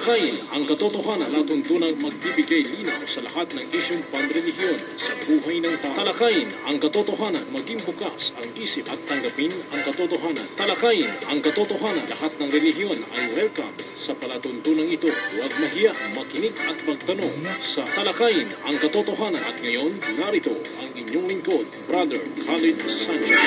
Talakayin ang katotohanan at tuntunang magbibigay linaw sa lahat ng isyong panrelihiyon sa buhay ng tao. Talakayin ang katotohanan, maging bukas ang isip at tanggapin ang katotohanan. Talakayin ang katotohanan, lahat ng relihiyon ay welcome sa palatuntunang ito. Huwag mahiya, makinig at magtanong sa Talakayin ang katotohanan. At ngayon, narito ang inyong lingkod, Brother Khalid Sanchez.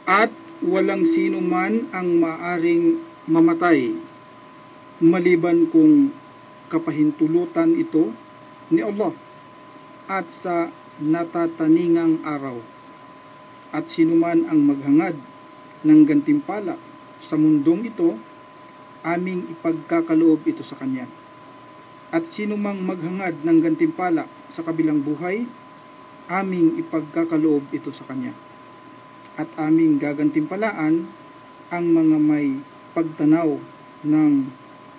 At walang sino man ang maaring mamatay maliban kung kapahintulutan ito ni Allah at sa natataningang araw. At sino man ang maghangad ng gantimpala sa mundong ito, aming ipagkakaloob ito sa kanya. At sino mang maghangad ng gantimpala sa kabilang buhay, aming ipagkakaloob ito sa kanya. At aming gagantimpalaan ang mga may pagtanaw ng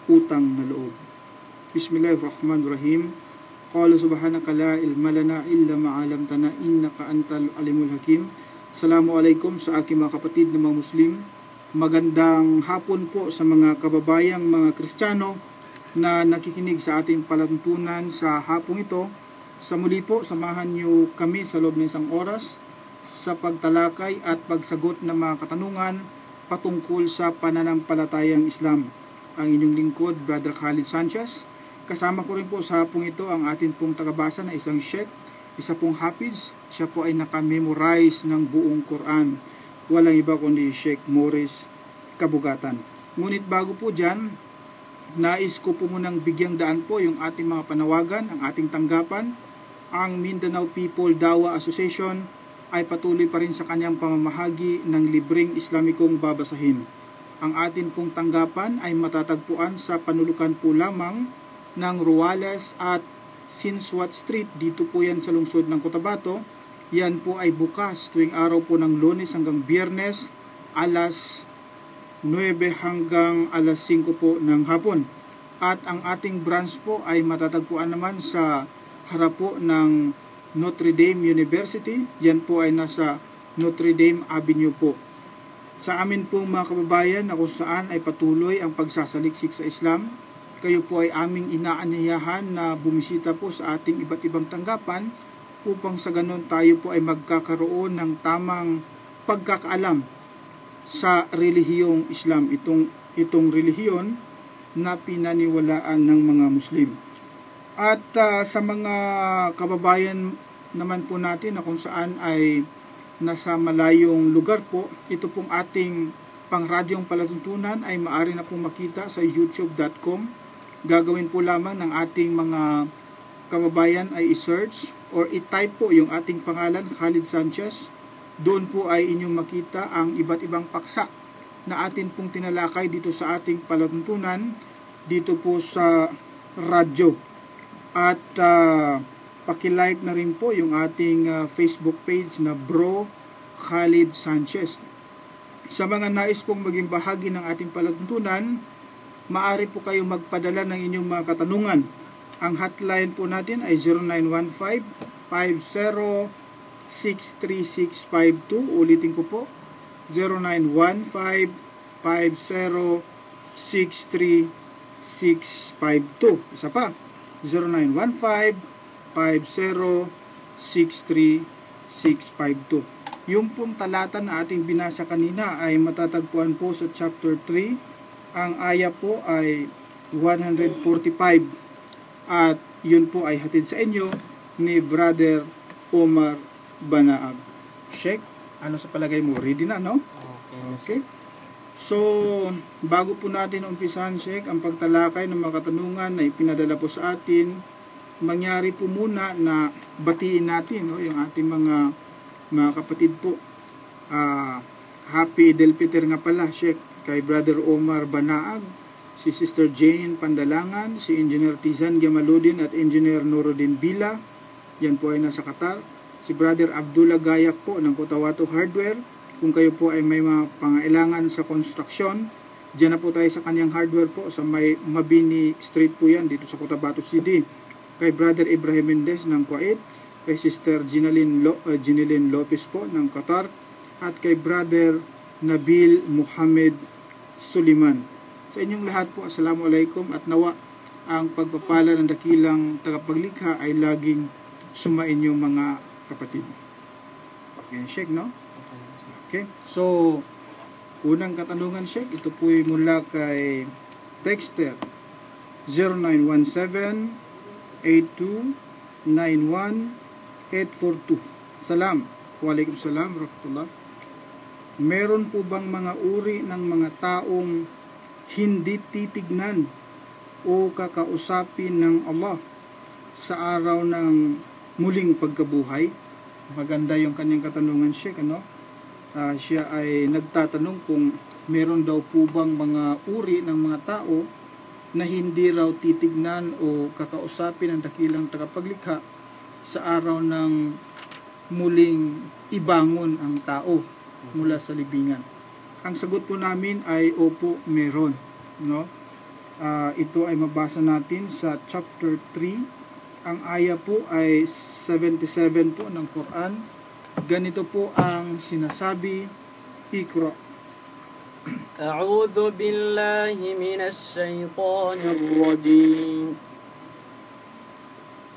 utang na loob. Bismillahirrahmanirrahim. Qala subhanaka la ilma lana illa ma 'allamtana innaka antal alimul hakim. Assalamualaikum sa aking mga kapatid na mga Muslim. Magandang hapon po sa mga kababayang mga Kristiyano na nakikinig sa ating palatuntunan sa hapong ito. Sa muli po, samahan niyo kami sa loob ng isang oras sa pagtalakay at pagsagot ng mga katanungan patungkol sa pananampalatayang Islam. Ang inyong lingkod, Brother Khalid Sanchez. Kasama ko rin po sa hapong ito ang atin pong tagabasa na isang Sheikh, isa pong Hafiz. Siya po ay nakamemorize ng buong Quran. Walang iba kundi Sheikh Morris Kabugatan. Ngunit bago po dyan, nais ko po munang bigyang daan po yung ating mga panawagan, ang ating tanggapan. Ang Mindanao People Dawa Association ay patuloy pa rin sa kanyang pamamahagi ng libreng Islamikong babasahin. Ang atin pong tanggapan ay matatagpuan sa panulukan po lamang ng Ruales at Sinswat Street. Dito po yan sa lungsod ng Cotabato. Yan po ay bukas tuwing araw po ng Lunes hanggang Biyernes, alas 9 hanggang alas 5 po ng hapon. At ang ating branch po ay matatagpuan naman sa harap po ng Notre Dame University. Yan po ay nasa Notre Dame Avenue po. Sa amin pong mga kababayan na kung saan ay patuloy ang pagsasaliksik sa Islam, kayo po ay aming inaanyayahan na bumisita po sa ating iba't ibang tanggapan upang sa ganon tayo po ay magkakaroon ng tamang pagkakaalam sa relihiyong Islam. Itong relihiyon na pinaniwalaan ng mga Muslim. At sa mga kababayan naman po natin na kung saan ay nasa malayong lugar po, ito pong ating pangradyong palatuntunan ay maaari na pong makita sa youtube.com. Gagawin po lamang ng ating mga kababayan ay i-search or i-type po yung ating pangalan, Khalid Sanchez. Doon po ay inyong makita ang iba't ibang paksa na atin pong tinalakay dito sa ating palatuntunan, dito po sa radyo. At paki-like na rin po yung ating Facebook page na Bro Khalid Sanchez. Sa mga nais pong maging bahagi ng ating palatuntunan, maaari po kayo magpadala ng inyong mga katanungan. Ang hotline po natin ay 0915-50-63652. Ulitin ko po, 0915-50-63652. Isa pa, 0915-50-63652. Yung pong talata na ating binasa kanina ay matatagpuan po sa chapter 3. Ang aya po ay 145. At yun po ay hatid sa inyo ni Brother Omar Banaag. Sheikh, ano sa palagay mo? Ready na, no? Okay. So, bago po natin umpisahan, Sheikh, ang pagtalakay ng mga katanungan na ipinadala po sa atin, mangyari po muna na batiin natin yung ating mga kapatid po. Happy Idul Fitr nga pala, Sheikh, kay Brother Omar Banaag, si Sister Jane Pandalangan, si Engineer Tizan Gamaludin at Engineer Nuruddin Bila. Yan po ay nasa Qatar. Si Brother Abdullah Gayak po ng Cotabato Hardware. Kung kayo po ay may mga pangailangan sa construction, dyan na po tayo sa kanyang hardware po sa may Mabini Street po yan dito sa Cotabato City. Kay Brother Ibrahim Mendez ng Kuwait, kay Sister Ginilin Lopez po ng Qatar, at kay Brother Nabil Muhammad Suliman. Sa inyong lahat po, assalamualaikum, at nawa ang pagpapala ng dakilang tagapaglikha ay laging sumainyo mga kapatid. Okay, Sheikh, no? Okay, so unang katanungan, Sheikh, ito po'y mula kay Texter 0917-8291-842. Salam. Waalaikumsalam warahmatullah. Meron po bang mga uri ng mga taong hindi titignan o kakausapin ng Allah sa araw ng muling pagkabuhay? Maganda yung kanyang katanungan, Sheikh, ano? Siya ay nagtatanong kung meron daw po bang mga uri ng mga tao na hindi raw titignan o kakausapin ng dakilang tagapaglikha sa araw ng muling ibangon ang tao mula sa libingan. Ang sagot po namin ay opo, meron, no? Ito ay mabasa natin sa chapter 3. Ang aya po ay 77 po ng Quran. Ganito po ang sinasabi. Iqra. A'udhu billahi minash shaitanir rajim.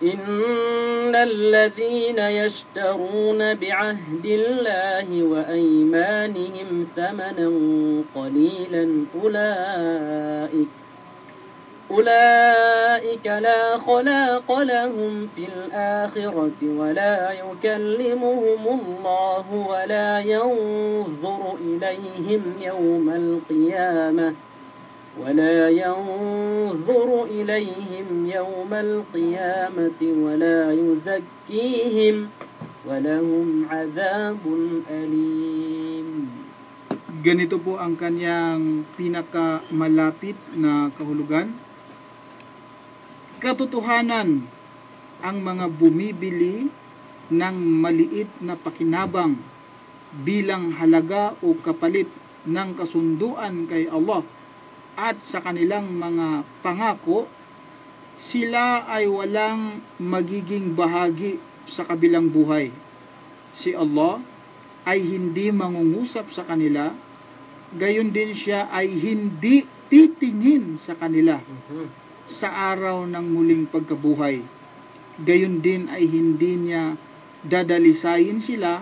Innal ladhina yashtaruna bi'ahdillahi wa aymanihim thamanan qalilan أولئك لا خلاق لهم في الآخرة ولا يكلمهم الله ولا ينظر إليهم يوم القيامة ولا يزكيهم ولهم عذاب أليم. Ganito po ang kanyang pinakamalapit na kahulugan. Katotohanan, ang mga bumibili ng maliit na pakinabang bilang halaga o kapalit ng kasunduan kay Allah at sa kanilang mga pangako, sila ay walang magiging bahagi sa kabilang buhay. Si Allah ay hindi mangungusap sa kanila, gayon din siya ay hindi titingin sa kanila sa araw ng muling pagkabuhay. Gayon din ay hindi niya dadalisayin sila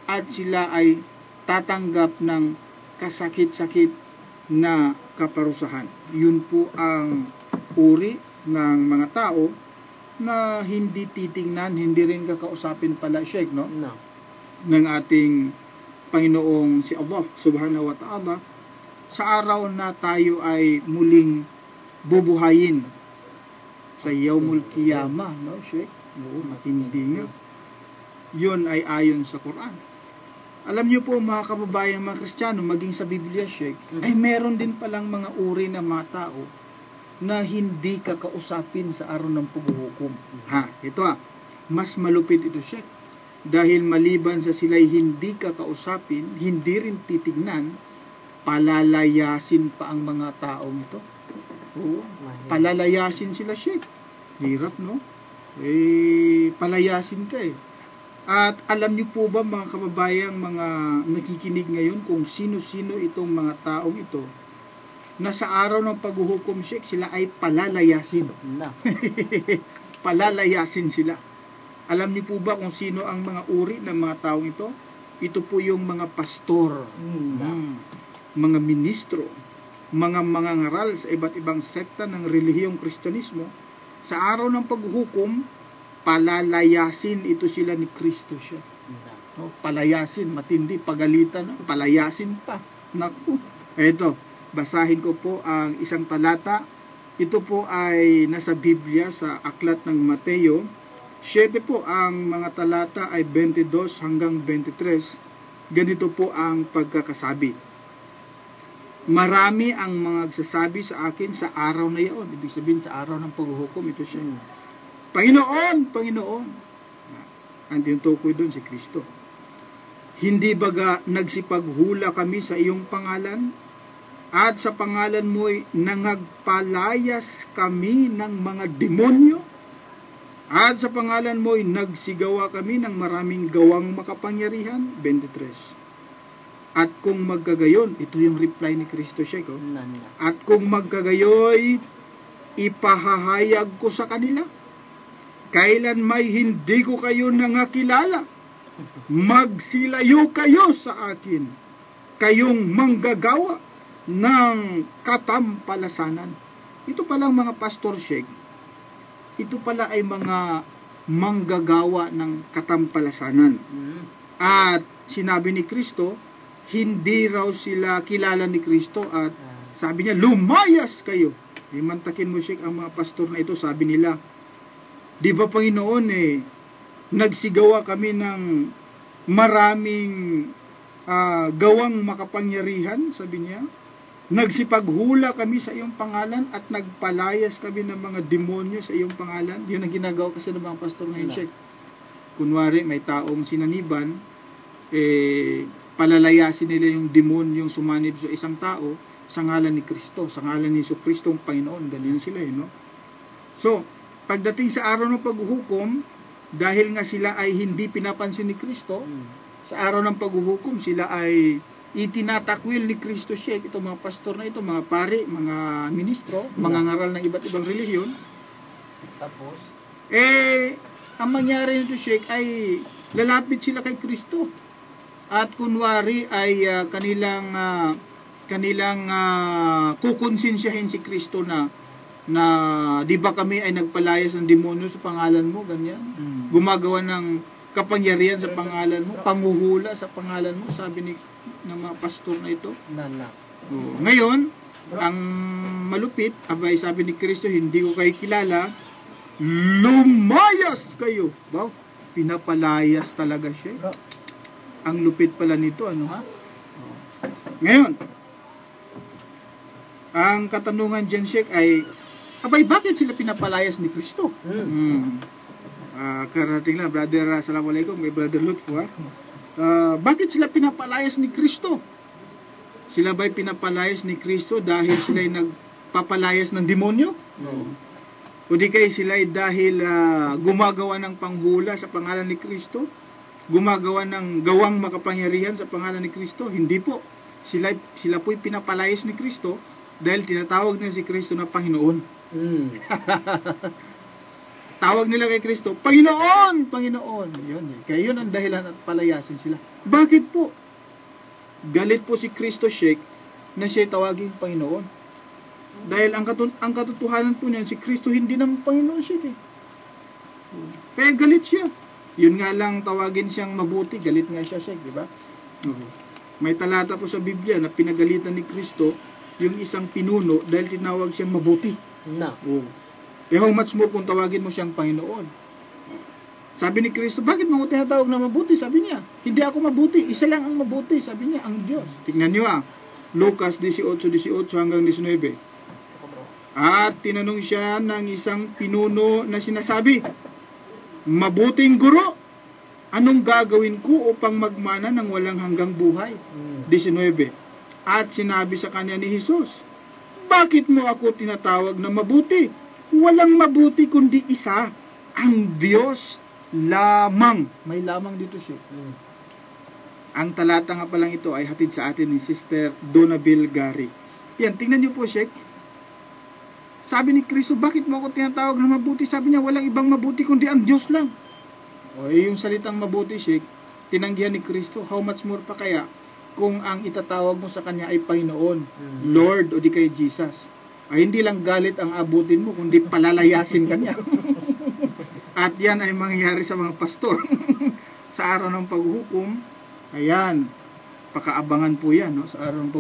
at sila ay tatanggap ng kasakit-sakit na kaparusahan. Yun po ang uri ng mga tao na hindi titingnan, hindi rin kakausapin pala, Sheikh, no? No. Ng ating Panginoong si Allah subhanahu wa ta'ala sa araw na tayo ay muling bubuhayin sa Yawmul Qiyamah, no, Sheikh? Oo, matindi nga. Yun ay ayon sa Quran. Alam niyo po, mga kababayan, mga Kristiyano, maging sa Biblia, Sheikh, ay meron din palang mga uri ng mga tao na hindi kakausapin sa araw ng paghuhukom. Ito mas malupit ito, Sheikh. Dahil maliban sa sila'y hindi kakausapin, hindi rin titignan, palalayasin pa ang mga taong ito. Oo, palalayasin sila, Sheikh. Hirap, no? Palayasin ka eh. At alam niyo po ba, mga kababayang, mga nakikinig ngayon, kung sino-sino itong mga taong ito na sa araw ng paghuhukom, Sheikh, sila ay palalayasin. Palalayasin sila. Alam niyo po ba kung sino ang mga uri ng mga taong ito? Ito po yung mga pastor, mga ministro, mga ngaral sa iba't ibang sekta ng relihiyong Kristyanismo. Sa araw ng paghuhukom, palalayasin ito sila ni Kristo siya. No, palayasin, matindi, pagalitan, no? Palayasin pa. Naku. Ito, basahin ko po ang isang talata. Ito po ay nasa Biblia sa aklat ng Mateo. 7 po, ang mga talata ay 22 hanggang 23. Ganito po ang pagkakasabi. Marami ang mga nagsasabi sa akin sa araw na iyon. Ibig sabihin sa araw ng paghuhukom, ito siya. Panginoon, Panginoon. Ang tinutukoy doon si Kristo. Hindi baga nagsipaghula kami sa iyong pangalan? At sa pangalan mo'y nangagpalayas kami ng mga demonyo? At sa pangalan mo'y nagsigawa kami ng maraming gawang makapangyarihan? 23. At kung magkagayon, ito yung reply ni Kristo Sheikh. Oh. Nana. At kung magkagayoy, ipahahayag ko sa kanila, kailan may hindi ko kayo nangakilala, magsilayo kayo sa akin, kayong manggagawa ng katampalasanan. Ito palang mga Pastor Sheikh, ito pala ay mga manggagawa ng katampalasanan. At sinabi ni Kristo, hindi raw sila kilala ni Kristo at sabi niya, lumayas kayo. Imantakin mo Sheikh ang mga pastor na ito, sabi nila, di ba Panginoon nagsigawa kami ng maraming gawang makapangyarihan, sabi niya. Nagsipaghula kami sa iyong pangalan at nagpalayas kami ng mga demonyo sa iyong pangalan. Yun ang ginagawa kasi ng mga pastor ngayon, Sheikh. Kunwari, may taong sinaniban, palalayasin nila yung demonyong sumanib sa isang tao sa ngalan ni Kristo, sa ngalan ni Jesu Kristo ang Panginoon. Ganyan sila, no? So, pagdating sa araw ng paghuhukom, dahil nga sila ay hindi pinapansin ni Kristo, sa araw ng paghuhukom, sila ay itinatakwil ni Kristo Sheikh. Ito mga pastor na ito, mga pari, mga ministro, mga ngaral ng iba't ibang relihiyon. Tapos? Ang mangyari nito Sheikh ay lalapit sila kay Kristo. At kunwari ay kanilang kukonsensyahin si Kristo na di ba kami ay nagpalayas ng demonyo sa pangalan mo, ganyan. Gumagawa ng kapangyarihan sa pangalan mo, panguhula sa pangalan mo, sabi ng mga pastor na ito. Nana. Ngayon, ang malupit, abay sabi ni Kristo, hindi ko kayo kilala, lumayas kayo. Wow, pinapalayas talaga siya. Ang lupit pala nito, ano? Ngayon, ang katanungan dyan, Sheikh, ay, abay, bakit sila pinapalayas ni Kristo? Karating lang, brother, assalamualaikum, kay brother Lutfo, bakit sila pinapalayas ni Kristo? Sila ba'y pinapalayas ni Kristo dahil sila'y nagpapalayas ng demonyo? O di kayo sila'y dahil gumagawa ng panghula sa pangalan ni Kristo? Gumagawa ng gawang makapangyarihan sa pangalan ni Kristo? Hindi po. Sila po'y pinapalayas ni Kristo dahil tinatawag nila si Kristo na Panginoon. Tawag nila kay Kristo, Panginoon! Panginoon! Yun. Kaya yun ang dahilan at palayasin sila. Bakit po? Galit po si Kristo Sheikh na siya tawaging Panginoon. Dahil ang katotohanan po niyan, si Kristo hindi naman Panginoon Sheikh. Kaya galit siya. Yun nga lang tawagin siyang mabuti, galit nga siya Sheikh, di ba? May talata po sa Biblia na pinagalitan ni Kristo yung isang pinuno dahil tinawag siyang mabuti. Kaya how much more kung tawagin mo siyang Panginoon? Sabi ni Kristo, bakit mo ko tinatawag na mabuti? Sabi niya, hindi ako mabuti, isa lang ang mabuti. Sabi niya, ang Diyos. Tingnan niyo Lucas 18:18 hanggang 19. At tinanong siya ng isang pinuno na sinasabi, mabuting guro, anong gagawin ko upang magmana ng walang hanggang buhay? 19. At sinabi sa kanya ni Jesus, bakit mo ako tinatawag na mabuti? Walang mabuti kundi isa, ang Diyos lamang. May lamang dito siya. Ang talata nga palang ito ay hatid sa atin ni Sister Donabel Gary. Yan, tingnan niyo po, Sheikh. Sabi ni Kristo, bakit mo ako tinatawag na mabuti? Sabi niya, walang ibang mabuti kundi ang Diyos lang. Yung salitang mabuti, Sheikh, tinanggihan ni Kristo. How much more pa kaya kung ang itatawag mo sa Kanya ay Panginoon, Lord, o di kay Jesus? Ay hindi lang galit ang abutin mo, kundi palalayasin ka niya. At yan ay mangyayari sa mga pastor. Sa araw ng paghuhukom, ayan, pakaabangan po yan, no? Sa araw ng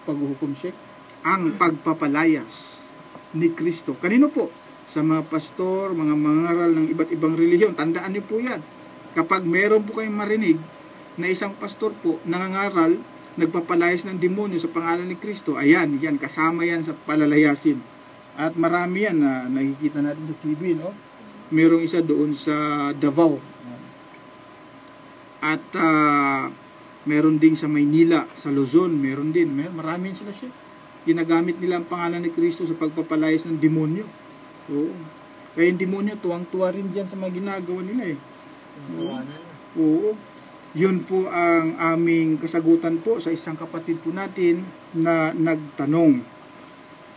paghuhukom, Sheikh, ang pagpapalayas ni Kristo. Kanino po? Sa mga pastor, mga mangaral ng iba't ibang relihiyon. Tandaan niyo po yan. Kapag meron po kayong marinig na isang pastor po nangangaral, nagpapalayas ng demonyo sa pangalan ni Kristo, ayan, yan, kasama yan sa palalayasin. At marami yan na nakikita natin sa TV, no? Merong isa doon sa Davao. At meron din sa Maynila, sa Luzon, meron din. Marami sila siya. Ginagamit nila ang pangalan ni Kristo sa pagpapalayas ng demonyo. Oo. Kaya yung demonyo, tuwang-tuwa rin dyan sa mga ginagawa nila eh. Oo. Yun po ang aming kasagutan po sa isang kapatid po natin na nagtanong.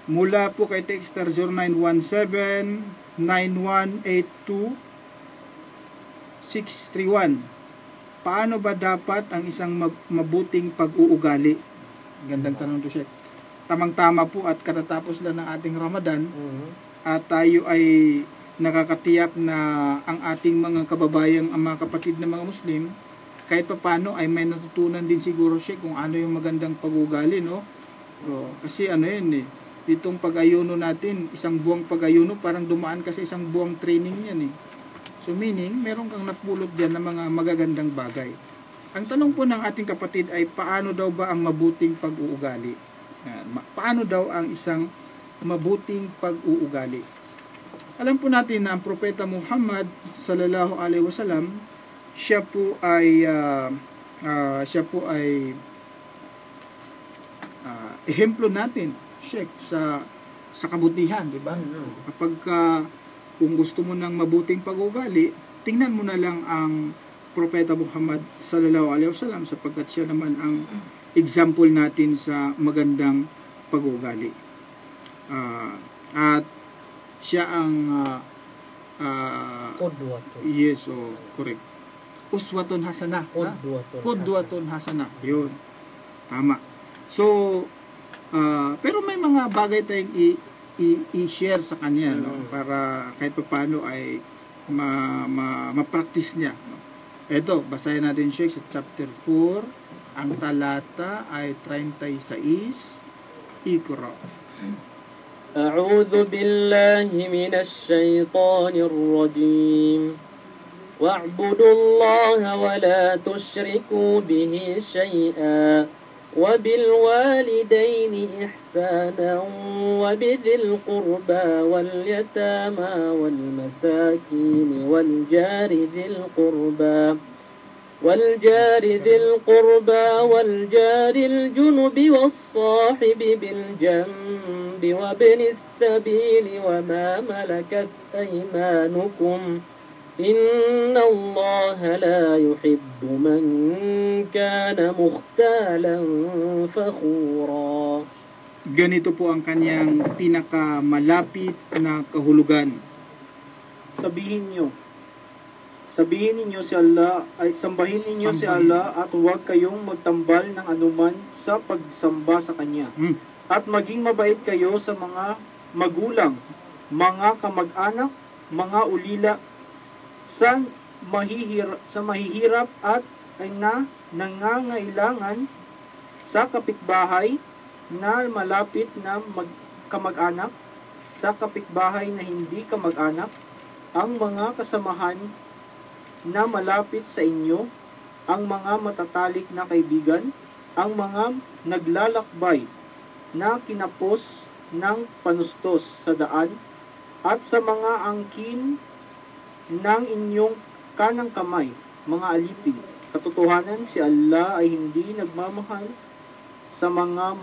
Mula po kay Texter 0917-9182-631. Paano ba dapat ang isang mabuting pag-uugali? Gandang tanong to, Sheikh. Tamang-tama po at katatapos lang ng ating Ramadan at tayo ay nakakatiyak na ang ating mga kababayang, ang mga kapatid na mga Muslim, kahit pa paano ay may natutunan din siguro siya kung ano yung magandang pag-uugali, no? Kasi ano yun eh, itong pag-ayuno natin, isang buwang pag-ayuno, parang dumaan kasi isang buwang training yan eh. So meaning, meron kang napulot dyan ng mga magagandang bagay. Ang tanong po ng ating kapatid ay paano daw ba ang mabuting pag-uugali? Paano daw ang isang mabuting pag-uugali? Alam po natin na ang Propeta Muhammad sallallahu alaihi wasallam, siya po ay ehemplo natin, Sheikh, sa kabutihan, di ba? Kapag kung gusto mo ng mabuting pag-uugali, tingnan mo na lang ang Propeta Muhammad sallallahu alaihi wasallam sapagkat siya naman ang example natin sa magandang pag-uugali. At siya ang yes, correct. Uswatun hasanah. Qudwatun hasanah. Yun. Tama. So, pero may mga bagay tayong i-share sa kanya, no? Para kahit paano ay ma-practice niya. No? Ito, basahin natin siya sa chapter 4. Ang talata ay 36. Iqra. أعوذ بالله من الشيطان الرجيم واعبدوا الله ولا تشركوا به شيئا وبالوالدين إحسانا وبذي القربى واليتامى والمساكين والجار ذي القربى والجار الجنب والصاحب بالجنب وابن السبيل وما ملكت أيمانكم إن الله لا يحب من كان مختالا فخورا. Ganito po ang kanyang pinakamalapit na kahulugan. Sambahin ninyo si Allah, si Allah at huwag kayong magtambal ng anuman sa pagsamba sa Kanya. At maging mabait kayo sa mga magulang, mga kamag-anak, mga ulila, sa mahihirap at ay nangangailangan, sa kapitbahay na malapit na kamag-anak, sa kapitbahay na hindi kamag-anak, ang mga kasamahan na malapit sa inyo, ang mga matatalik na kaibigan, ang mga naglalakbay na kinapos ng panustos sa daan, at sa mga angkin ng inyong kanang kamay, mga alipin. Katotohanan, si Allah ay hindi nagmamahal sa mga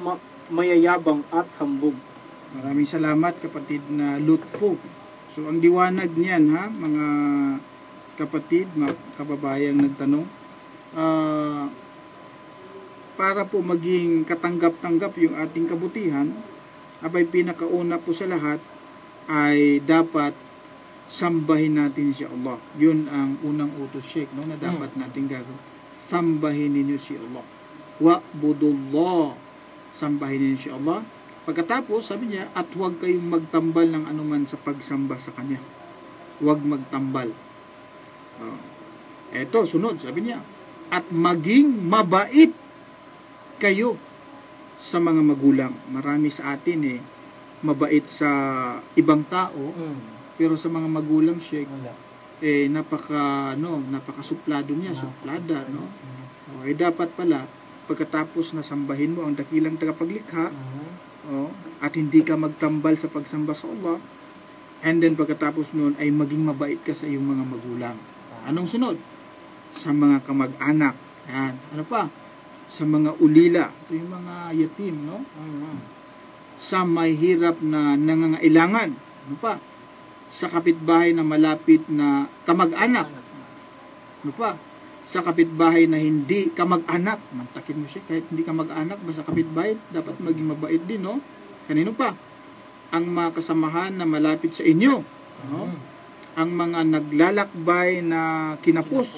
mayayabang at hambog. Maraming salamat, kapatid na Lutfo. So ang diwanag niyan, ha, mga kapatid, mga kababayang nagtanong, para po maging katanggap-tanggap yung ating kabutihan, abay pinakauna po sa lahat ay dapat sambahin natin si Allah. Yun ang unang utos, Sheikh, no, na dapat natin gagawin. Sambahin ninyo si Allah. Wa'budullah. Sambahin ninyo si Allah. Pagkatapos, sabi niya, at huwag kayong magtambal ng anuman sa pagsamba sa Kanya. Huwag magtambal. Eto, sunod, sabi niya, at maging mabait kayo sa mga magulang. Marami sa atin mabait sa ibang tao, pero sa mga magulang, Sheikh, napakasuplado niya, suplada, no? Dapat pala, pagkatapos na sambahin mo ang dakilang tagapaglikha, at hindi ka magtambal sa pagsamba sa Allah, and then pagkatapos noon ay maging mabait ka sa iyong mga magulang. Anong sunod? Sa mga kamag-anak. Yan. Ano pa? Sa mga ulila. Ito yung mga yatim, no? Sa may hirap na nangangailangan. Ano pa? Sa kapitbahay na malapit na kamag-anak. Ano pa? sa kapitbahay na hindi kamag-anak. Mantakin mo siya, kahit hindi kamag-anak, basta kapitbahay, dapat maging mabait din, no? Kanino pa? Ang mga kasamahan na malapit sa inyo. No? Ang mga naglalakbay na kinapos.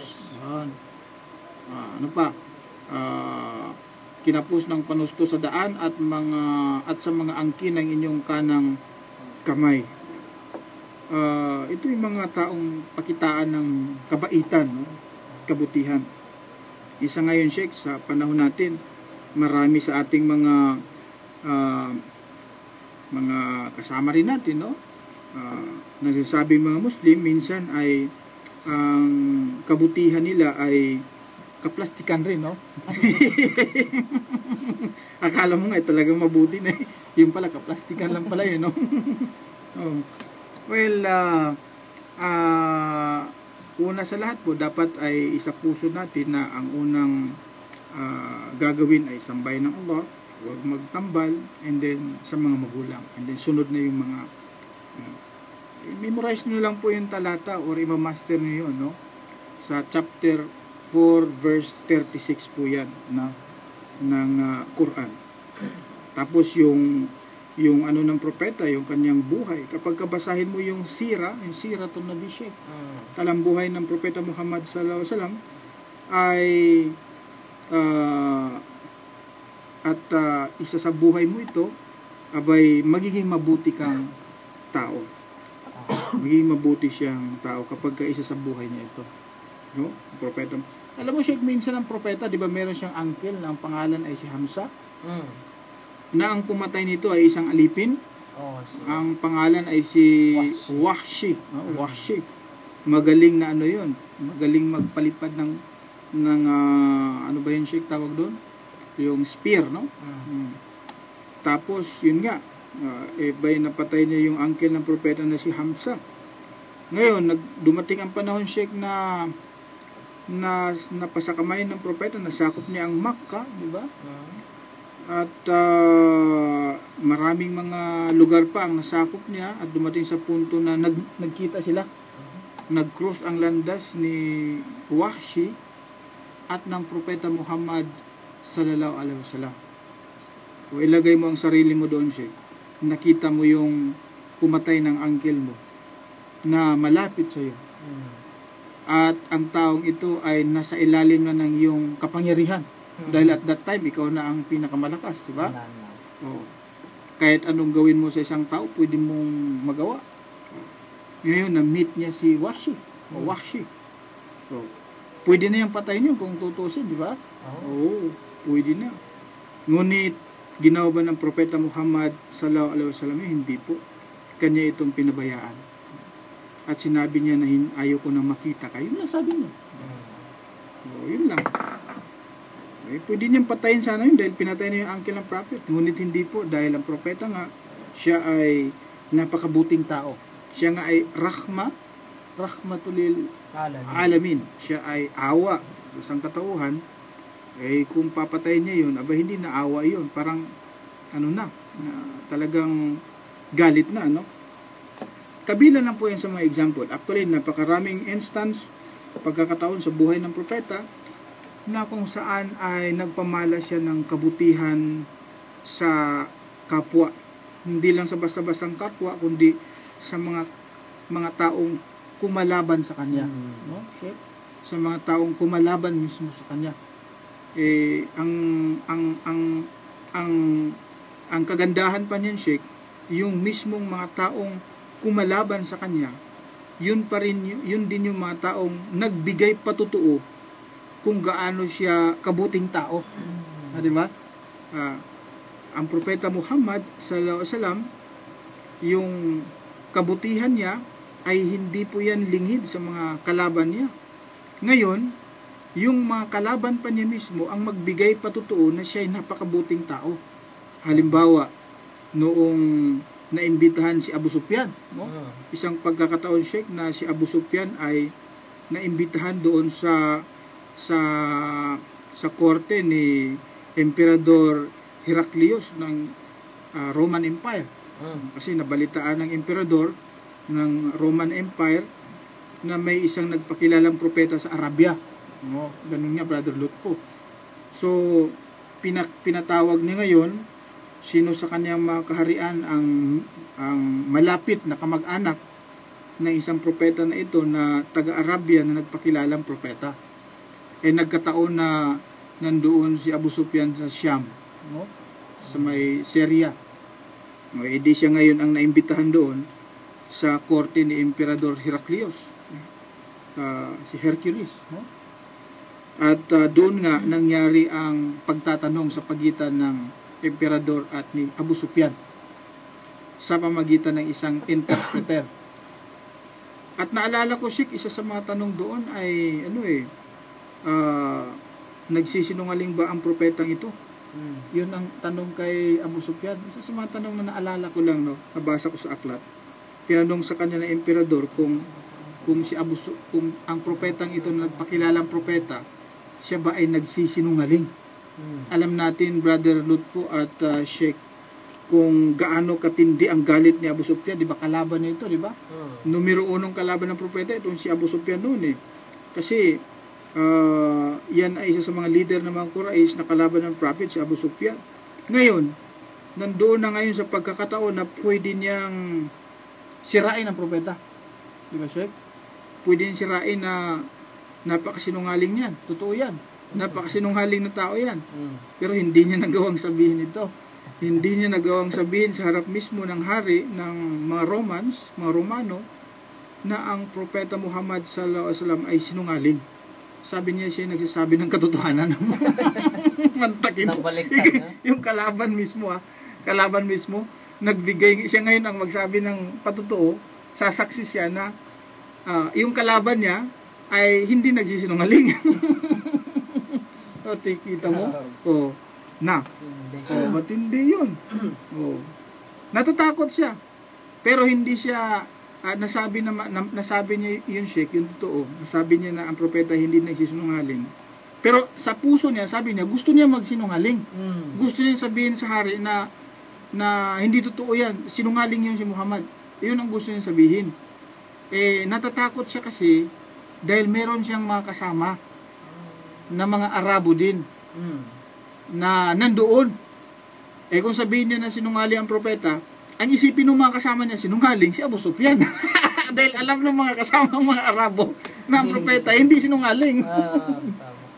Ano pa? Kinapos ng panusto sa daan at sa mga angkin ng inyong kanang kamay. Ito yung mga taong pakitaan ng kabaitan, no? Kabutihan. Isa ngayon, Sheikh, sa panahon natin, marami sa ating mga kasama rin natin, no? Nagsasabing mga Muslim, minsan ay ang kabutihan nila ay kaplastikan rin, no? Akala mo nga talagang mabuti na yung pala kaplastikan lang pala yun, no? Oh. Well, una sa lahat po, dapat ay isapuso natin na ang unang gagawin ay sambay ng Allah, huwag magtambal, and then sa mga magulang, and then sunod na yung mga memorize nyo lang po yung talata or imamaster nyo yun, no? Sa chapter 4 verse 36 po yan ng Quran. Tapos yung ano ng propeta, yung kanyang buhay. Kapag kabasahin mo yung sira to Nabi Sheikh, talambuhay ng propeta Muhammad sallallahu alaihi wasallam ay isa sa buhay mo ito, abay magiging mabuti kang tao. Magiging mabuti siyang tao kapag isa sa buhay niya ito. No? Propeta. Alam mo, Sheikh, minsan ang propeta, di ba meron siyang uncle na ang pangalan ay si Hamza? Na ang pumatay nito ay isang alipin. Ang pangalan ay si Wahshi. Wahshi. Magaling na ano yun. Magaling magpalipad ng ano ba yun, Sheikh, tawag doon? Yung spear, no? Tapos, yun nga, bay napatay niya yung uncle ng propeta na si Hamza. Ngayon, dumating ang panahon, Sheikh, na napasakamay ng propeta, nasakop niya ang Makkah, di ba? At maraming mga lugar pa ang nasakop niya at dumating sa punto na nagkita sila. Nag-cross ang landas ni Wahshi at ng propeta Muhammad sallallahu alaihi wasallam. O ilagay mo ang sarili mo doon, Sheikh. Nakita mo yung pumatay ng uncle mo na malapit sa iyo. At ang taong ito ay nasa ilalim na ng iyong kapangyarihan. Dahil at that time, ikaw na ang pinakamalakas, di ba? Kahit anong gawin mo sa isang tao, pwede mong magawa. Ngayon, na-meet niya si Wahshi. So, pwede na yung patayin yun kung tutusin, di ba? Oo, pwede na. Ngunit, ginawa ba ng propeta Muhammad sallallahu alaihi wasallam? Hindi po. Kanya itong pinabayaan. At sinabi niya na ayaw ko nang makita kayo. Yun lang sabi niya. Yun lang. Pwede niyang patayin sana yun dahil pinatay niya yung uncle ng prophet. Ngunit hindi po dahil ang propeta nga, siya ay napakabuting tao. Siya nga ay rahmatul alamin. Siya ay awa sa sangkatauhan. Kung papatayin niya yun, hindi na awa yun. Parang talagang galit na, no? Kabila na po yan sa mga example. Actually, napakaraming instance, pagkakataon sa buhay ng propeta, na kung saan ay nagpamalas siya ng kabutihan sa kapwa. Hindi lang sa basta-bastang kapwa, kundi sa mga taong kumalaban sa kanya. No? Sa mga taong kumalaban mismo sa kanya. Ang kagandahan pa niyan, Sheikh, yung mismong mga taong kumalaban sa kanya, yun din yung mga taong nagbigay patutuo kung gaano siya kabuting tao. Di ba? Ang propeta Muhammad sallallahu alaihi wasallam, yung kabutihan niya ay hindi po yan lingid sa mga kalaban niya. Ngayon, yung mga kalaban pa niya mismo ang magbigay patutuo na siya ay napakabuting tao. Halimbawa, noong naimbitahan si Abu Sufyan, no? Isang pagkakataon, Sheikh, na si Abu Sufyan ay naimbitahan doon sa korte ni Emperador Heraclius ng Roman Empire. Kasi nabalitaan ng emperador ng Roman Empire na may isang nagpakilalang propeta sa Arabia. No, ganun nga, Brother Lutko. So, pinatawag niya ngayon, sino sa kanyang mga kaharian ang malapit na kamag-anak ng isang propeta na ito na taga-Arabia na nagpakilalang propeta. Nagkataon na nandoon si Abu Sufyan sa Syam, no? Sa may Syria. Di siya ngayon ang naimbitahan doon sa korte ni Emperador Heraclius, si Hercules, no? At doon nga nangyari ang pagtatanong sa pagitan ng Emperador at ni Abu Sufyan sa pamagitan ng isang interpreter. At naalala ko, Sheikh, isa sa mga tanong doon ay nagsisinungaling ba ang propetang ito? Yun ang tanong kay Abu Sufyan. Isa sa mga tanong na naalala ko lang, no, nabasa ko sa aklat. Tinanong sa kanya ng emperador kung ang propetang ito na nagpakilalang propeta, siya ba ay nagsisinungaling? Alam natin, Brother Lutfo at Sheikh, kung gaano katindi ang galit ni Abu Sufyan, di ba kalaban na ito, di ba? Numero 1 kalaban ng propeta, itong si Abu Sufyan noon eh. Kasi yan ay isa sa mga leader ng mga Quraysh na kalaban ng prophet, si Abu Sufyan. Ngayon, nandoon na ngayon sa pagkakataon na pwede niyang sirain ang propeta. Di ba, Sheikh? Pwede niyang sirain na napakasinungaling niyan. Totoo yan. Napakasinungaling na tao yan. Pero hindi niya nagawang sabihin ito. Hindi niya nagawang sabihin sa harap mismo ng hari ng mga Romano, na ang propeta Muhammad sallallahu alaihi wasallam ay sinungaling. Sabi niya siya nagsasabi ng katotohanan. Mantakin. Yung kalaban mismo, kalaban mismo, nagbigay siya ngayon ang magsabi ng patotoo, sasaksi siya na yung kalaban niya ay hindi nagsisinungaling. O, kita mo? O, matindi yun. O, natatakot siya. Pero hindi siya nasabi niya yun, Sheikh, yung totoo. Nasabi niya na ang propeta hindi nagsisinungaling. Pero sa puso niya, sabi niya, gusto niya magsinungaling. Gusto niya sabihin sa hari na hindi totoo yan. Sinungaling yun si Muhammad. Yun ang gusto niya sabihin. Natatakot siya kasi dahil meron siyang mga kasama na mga Arabo din na nandoon. Kung sabihin niya na sinungaling ang propeta, ang isipin ng mga kasama niya, sinungaling si Abu Sufyan. Dahil alam ng mga kasama ng mga Arabo na ang propeta hindi sinungaling.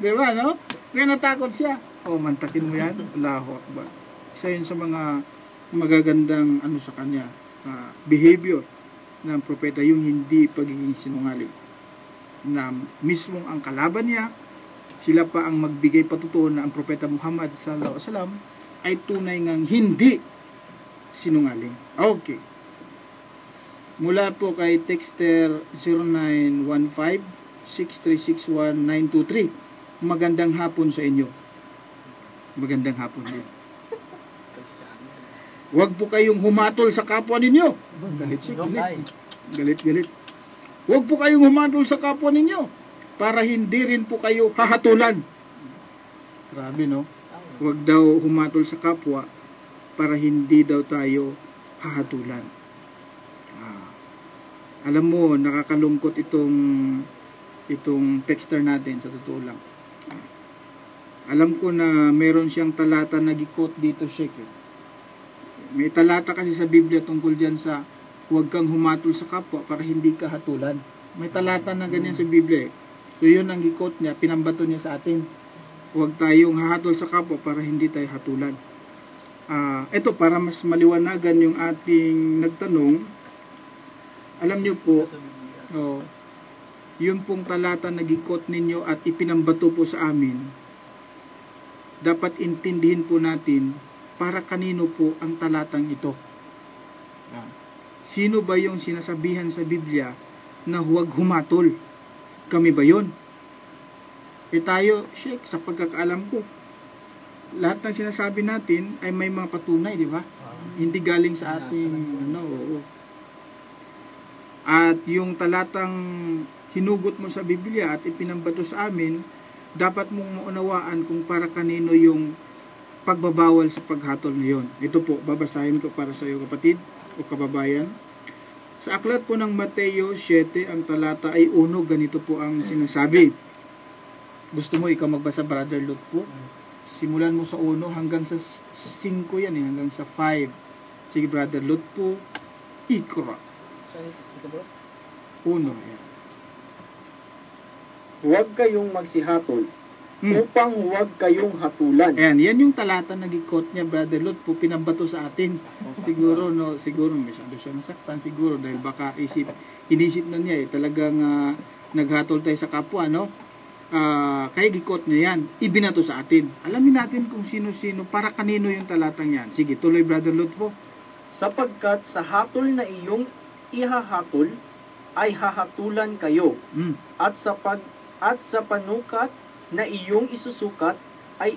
Diba, no? Kaya natakot siya. Mantakin mo yan. Allahu Akbar. Isa yun sa mga magagandang sa kanya, behavior ng propeta, yung hindi pagiging sinungaling. Na mismong ang kalaban niya, sila pa ang magbigay patutuon na ang propeta Muhammad sallallahu alaihi wasallam ay tunay ngang hindi sinungaling. Okay. Mula po kay texter 0915-6361-923. Magandang hapon sa inyo. Magandang hapon din. Huwag po kayong humatol sa kapwa ninyo. Galit. Huwag po kayong humatol sa kapwa ninyo para hindi rin po kayo hahatulan. Grabe, no? Huwag daw humatol sa kapwa para hindi daw tayo hahatulan. Alam mo, nakakalungkot itong texter natin, sa totoo lang. Alam ko na meron siyang talata na gikot dito, Sheikh. May talata kasi sa Biblia tungkol dyan sa huwag kang humatol sa kapwa para hindi ka hatulan. May talata na ganyan sa Biblia. So yun ang gikot niya, pinambato niya sa atin. Huwag tayong hahatol sa kapwa para hindi tayo hatulan. Ito, para mas maliwanagan yung ating nagtanong, alam niyo po, yun pong talata na gikot ninyo at ipinambato po sa amin, dapat intindihin po natin para kanino po ang talatang ito. Sino ba yung sinasabihan sa Biblia na huwag humatol? Kami ba yun? Tayo, Sheikh, sa pagkakaalam ko, lahat ng sinasabi natin ay may mga patunay, di ba? Hindi galing sa ating oo. At yung talatang hinugot mo sa Biblia at ipinambato sa amin, dapat mong maunawaan kung para kanino yung pagbabawal sa paghatol ngayon. Ito po, babasahin ko para sa iyo, kapatid o kababayan. Sa aklat po ng Mateo 7, ang talata ay 1, ganito po ang sinasabi. Gusto mo ikaw magbasa, Brother Lutfo? Simulan mo sa 1 hanggang sa 5 yan eh, hanggang sa 5. Sige, Brother Lutfo, Ikra. Saan ito bro? 1. Yan. Huwag kayong magsihatol, upang huwag kayong hatulan. Ayan, yan yung talata na gi-quote niya, Brother Lutfo, pinambato sa atin. Siguro masyado siya nasaktan siguro dahil baka inisip na niya talagang naghatol tayo sa kapwa, no? Kaya gi-quote niya yan, ibinato sa atin. Alamin natin kung sino-sino, para kanino yung talatang yan. Sige, tuloy, Brother Lutfo. Sapagkat sa hatol na iyong ihahatol, ay hahatulan kayo. At sa panukat na iyong isusukat, ay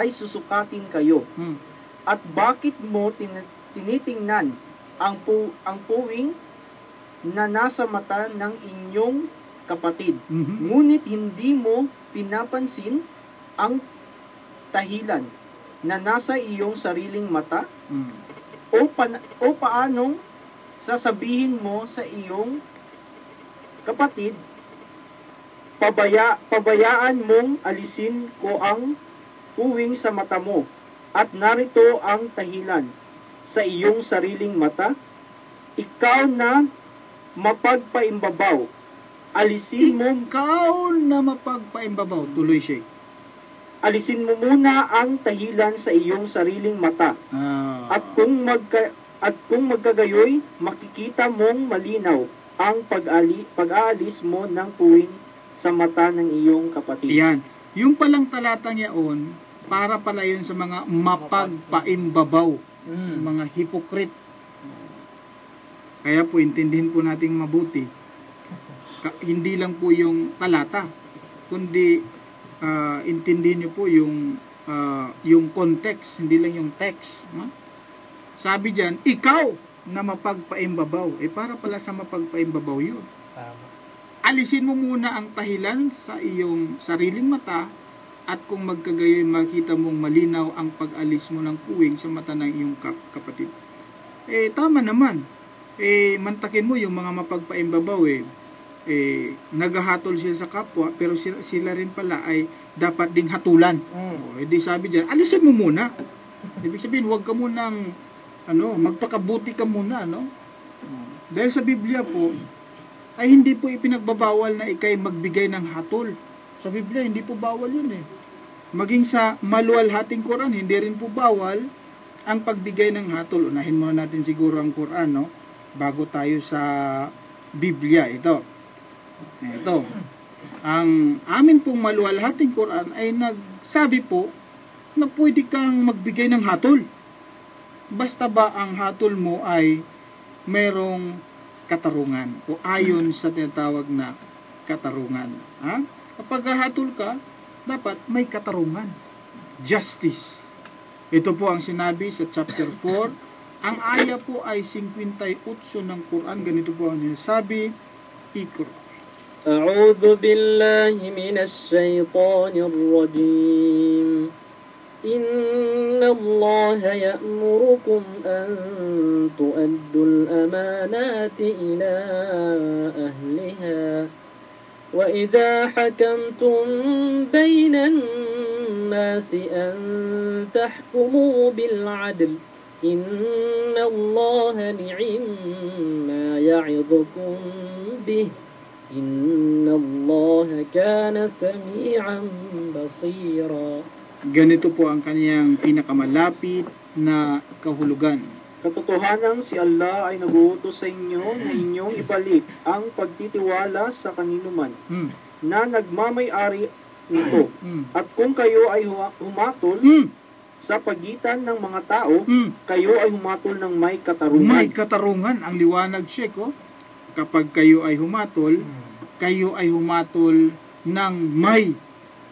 susukatin kayo. At bakit mo tinitingnan ang puwing na nasa mata ng inyong kapatid, ngunit hindi mo pinapansin ang tahilan na nasa iyong sariling mata? O paanong sasabihin mo sa iyong kapatid, pabayaan mong alisin ko ang puwing sa mata mo, at narito ang tahilan sa iyong sariling mata? Ikaw na mapagpaimbabaw, alisin mo tuloy siya. Alisin mo muna ang tahilan sa iyong sariling mata. At kung magkagayoy, makikita mong malinaw ang pag-aalis mo ng puwing sa mata ng iyong kapatid. Yan. Yung palang talatang yaon, para pala yun sa mga mapagpaimbabaw, mga hypocrite. Kaya po, intindihin po nating mabuti. Hindi lang po yung talata, kundi intindihin nyo po yung context, hindi lang yung text. Sabi dyan, ikaw na mapagpaimbabaw. Para pala sa mapagpaimbabaw yun. Alisin mo muna ang tahilan sa iyong sariling mata, at kung magkagayoy makita mong malinaw ang pag-alis mo ng puwing sa mata ng iyong kapatid. Tama naman. Mantakin mo yung mga mapagpaimbabaw naghahatol sila sa kapwa, pero sila rin pala ay dapat ding hatulan. Di sabi dyan, alisin mo muna. Ibig sabihin, huwag ka munang magpakabuti ka muna, no? Dahil sa Biblia po ay hindi po ipinagbabawal na ikay magbigay ng hatol. Sa Biblia hindi po bawal yun Maging sa maluwalhating Quran, hindi rin po bawal ang pagbigay ng hatol. Unahin muna natin siguro ang Quran, no? Bago tayo sa Biblia. Ito. Ang amin pong maluwalhating Quran ay nagsabi po na pwede kang magbigay ng hatol. Basta ba ang hatol mo ay merong katarungan o ayon sa tinatawag na katarungan. Kapag hatol ka, dapat may katarungan. Justice. Ito po ang sinabi sa chapter 4. Ang aya po ay 58 ng Quran. Ganito po ang sinasabi. Ikra. أعوذ بالله من الشيطان الرجيم إن الله يأمركم أن تؤدوا الأمانات إلى أهلها وإذا حكمتم بين الناس أن تحكموا بالعدل إن الله نعم ما يعظكم به Inna Allah kana sami'an basira. Ganito po ang kaniyang pinakamalapit na kahulugan. Katotohanan si Allah ay naguutos sa inyo na inyong ibalik ang pagtitiwala sa kaninuman na nagmamay-ari nito. At kung kayo ay humatol sa pagitan ng mga tao, kayo ay humatol ng may katarungan. May katarungan, ang liwanag siya ko. Kapag kayo ay humatol ng may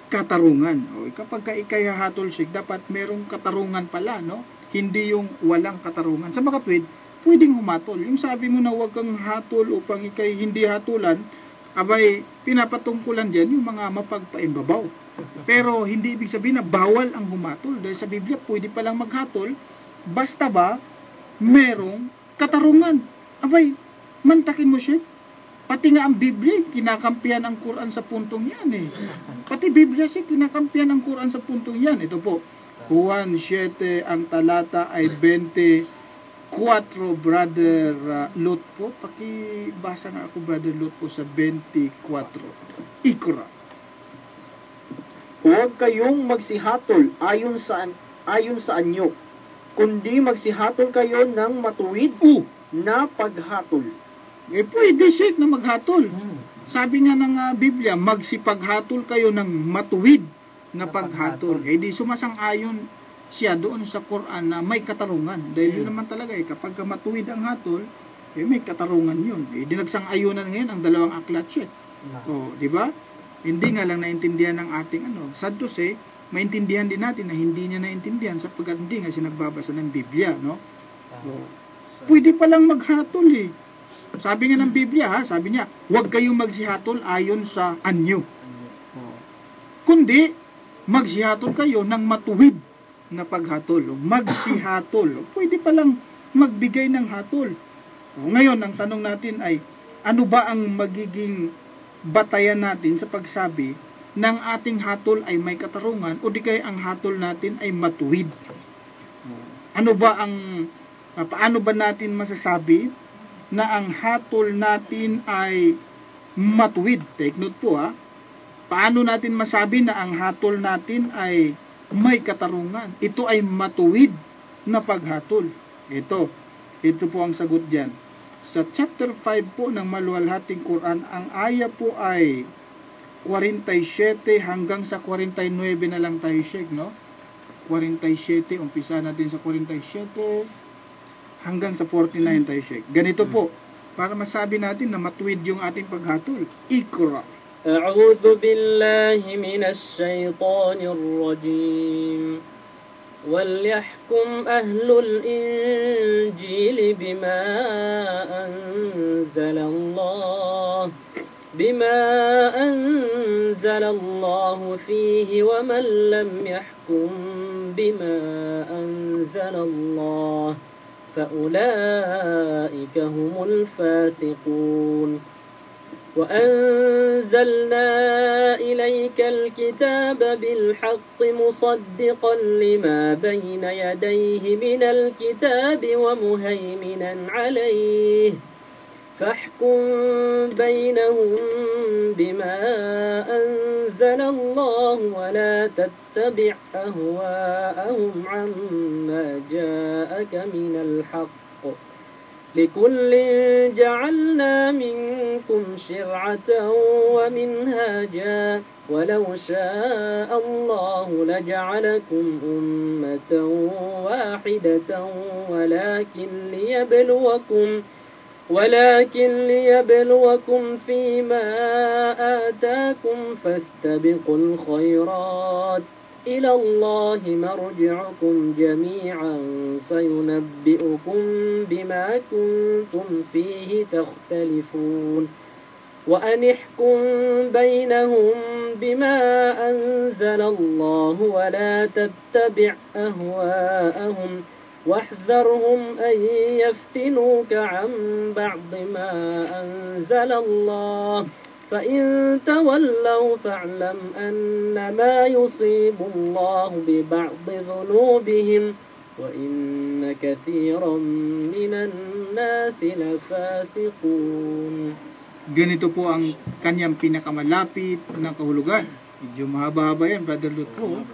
katarungan. Kapag ikay hahatol siya, dapat merong katarungan pala, no? Hindi yung walang katarungan. Sa makatwid, pwedeng humatol. Yung sabi mo na huwag kang hatol upang ikay hindi hatulan, abay, pinapatungkulan dyan yung mga mapagpaimbabaw. Pero hindi ibig sabihin na bawal ang humatol. Dahil sa Biblia, pwede palang maghatol, basta ba merong katarungan. Abay, mantakin mo siya. Pati nga ang Biblia, kinakampihan ang Quran sa puntong yan eh. Pati Biblia siya, kinakampihan ang Quran sa puntong yan. Ito po, Juan 7, ang talata ay 24, Brother Lot po. Pakibasa nga ako, Brother Lot po, sa 24. Ikra. Huwag kayong magsihatol ayon sa anyo, kundi magsihatol kayo ng matuwid na paghatol. Eh, pwede siya na maghatol. Sabi nga ng Biblia, magsipaghatol kayo ng matuwid na paghatol. Eh, di sumasang-ayon siya doon sa Quran na may katarungan. Dahil yun naman talaga, kapag matuwid ang hatol, eh, may katarungan yun. Eh, di nagsang-ayunan ngayon ang dalawang aklat siya. O, di ba? Hindi nga lang naintindihan ng ating sad to say, maintindihan din natin na hindi niya naintindihan sapagkat hindi nga siya nagbabasa ng Biblia, no? O, pwede palang maghatol eh. Sabi nga ng Biblia, sabi niya, huwag kayong magsihatol ayon sa anyo. Kundi, magsihatol kayo ng matuwid na paghatol. Magsihatol. Pwede palang magbigay ng hatol. Ngayon, ang tanong natin ay, ano ba ang magiging batayan natin sa pagsabi ng ating hatol ay may katarungan o di kaya ang hatol natin ay matuwid? Ano ba ang, paano ba natin masasabi na ang hatol natin ay matuwid? Take note po ha. Paano natin masabi na ang hatol natin ay may katarungan? Ito ay matuwid na paghatol. Ito po ang sagot dyan. Sa chapter 5 po ng maluwalhating Quran, ang aya po ay 47 hanggang sa 49 na lang tayo, Sheikh, no? 47, umpisa natin sa 47 hanggang sa 49 tayo, Sheikh. Ganito po, para masabi natin na matuwid yung ating paghatol. Ikra. A'udhu billahi minash shaytanir rajim. وَلْيَحْكُمْ أَهْلُ الْإِنْجِيلِ بِمَا أَنْزَلَ اللَّهُ فِيهِ وَمَنْ لَمْ يَحْكُمْ بِمَا أَنْزَلَ اللَّهُ فَأُولَئِكَ هُمُ الْفَاسِقُونَ وَأَنزَلْنَا إِلَيْكَ الْكِتَابَ بِالْحَقِّ مُصَدِّقًا لِمَا بَيْنَ يَدَيْهِ مِنَ الْكِتَابِ وَمُهَيْمِنًا عَلَيْهِ فَاحْكُمْ بَيْنَهُمْ بِمَا أَنزَلَ اللَّهُ وَلَا تَتَّبِعْ أَهْوَاءَهُمْ عَمَّا جَاءَكَ مِنَ الْحَقِّ لكل جعلنا منكم شرعة ومنهاجا ولو شاء الله لجعلكم أمة واحدة ولكن ليبلوكم فيما آتاكم فاستبقوا الخيرات إلى الله مرجعكم جميعا فينبئكم بما كنتم فيه تختلفون وأن احكم بينهم بما أنزل الله ولا تتبع أهواءهم واحذرهم أن يفتنوك عن بعض ما أنزل الله فإن تولوا فاعلم أنما يصيب الله ببعض ذنوبهم وإن كثيرا من الناس لفاسقون. Ganito po ang kanyang pinakamalapit na kahulugan. Medyo mahaba-haba yan, Brother Lutro.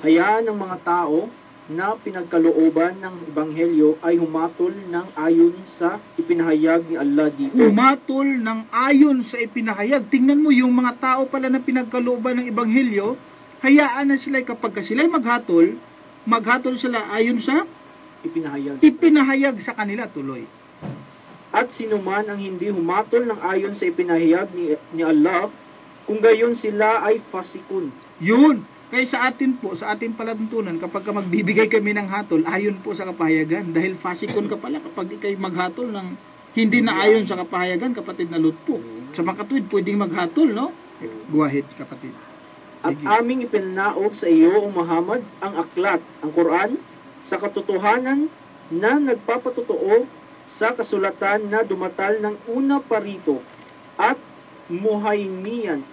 Hayaan ng mga tao na pinagkalooban ng Ebanghelyo ay humatol ng ayon sa ipinahayag ni Allah dito. Humatol ng ayon sa ipinahayag. Tingnan mo yung mga tao pala na pinagkalooban ng Ebanghelyo, hayaan na sila kapag sila maghatol sila ayon sa ipinahayag sa kanila tuloy. At sino man ang hindi humatol ng ayon sa ipinahayag ni Allah, kung gayon sila ay fasikun. Yun. Kaya sa atin po, sa ating palatuntunan, kapag magbibigay kami ng hatol, ayon po sa kapahayagan. Dahil fasikon ka pala kapag ikay maghatol ng hindi na ayon sa kapahayagan, kapatid na Lot po. Sa mga katuwid, pwedeng maghatol, no? Go ahead, kapatid. At aming ipinanaog sa iyo, O Muhammad, ang aklat, ang Quran, sa katotohanan na nagpapatotoo sa kasulatan na dumatal ng una pa rito at muhayminan.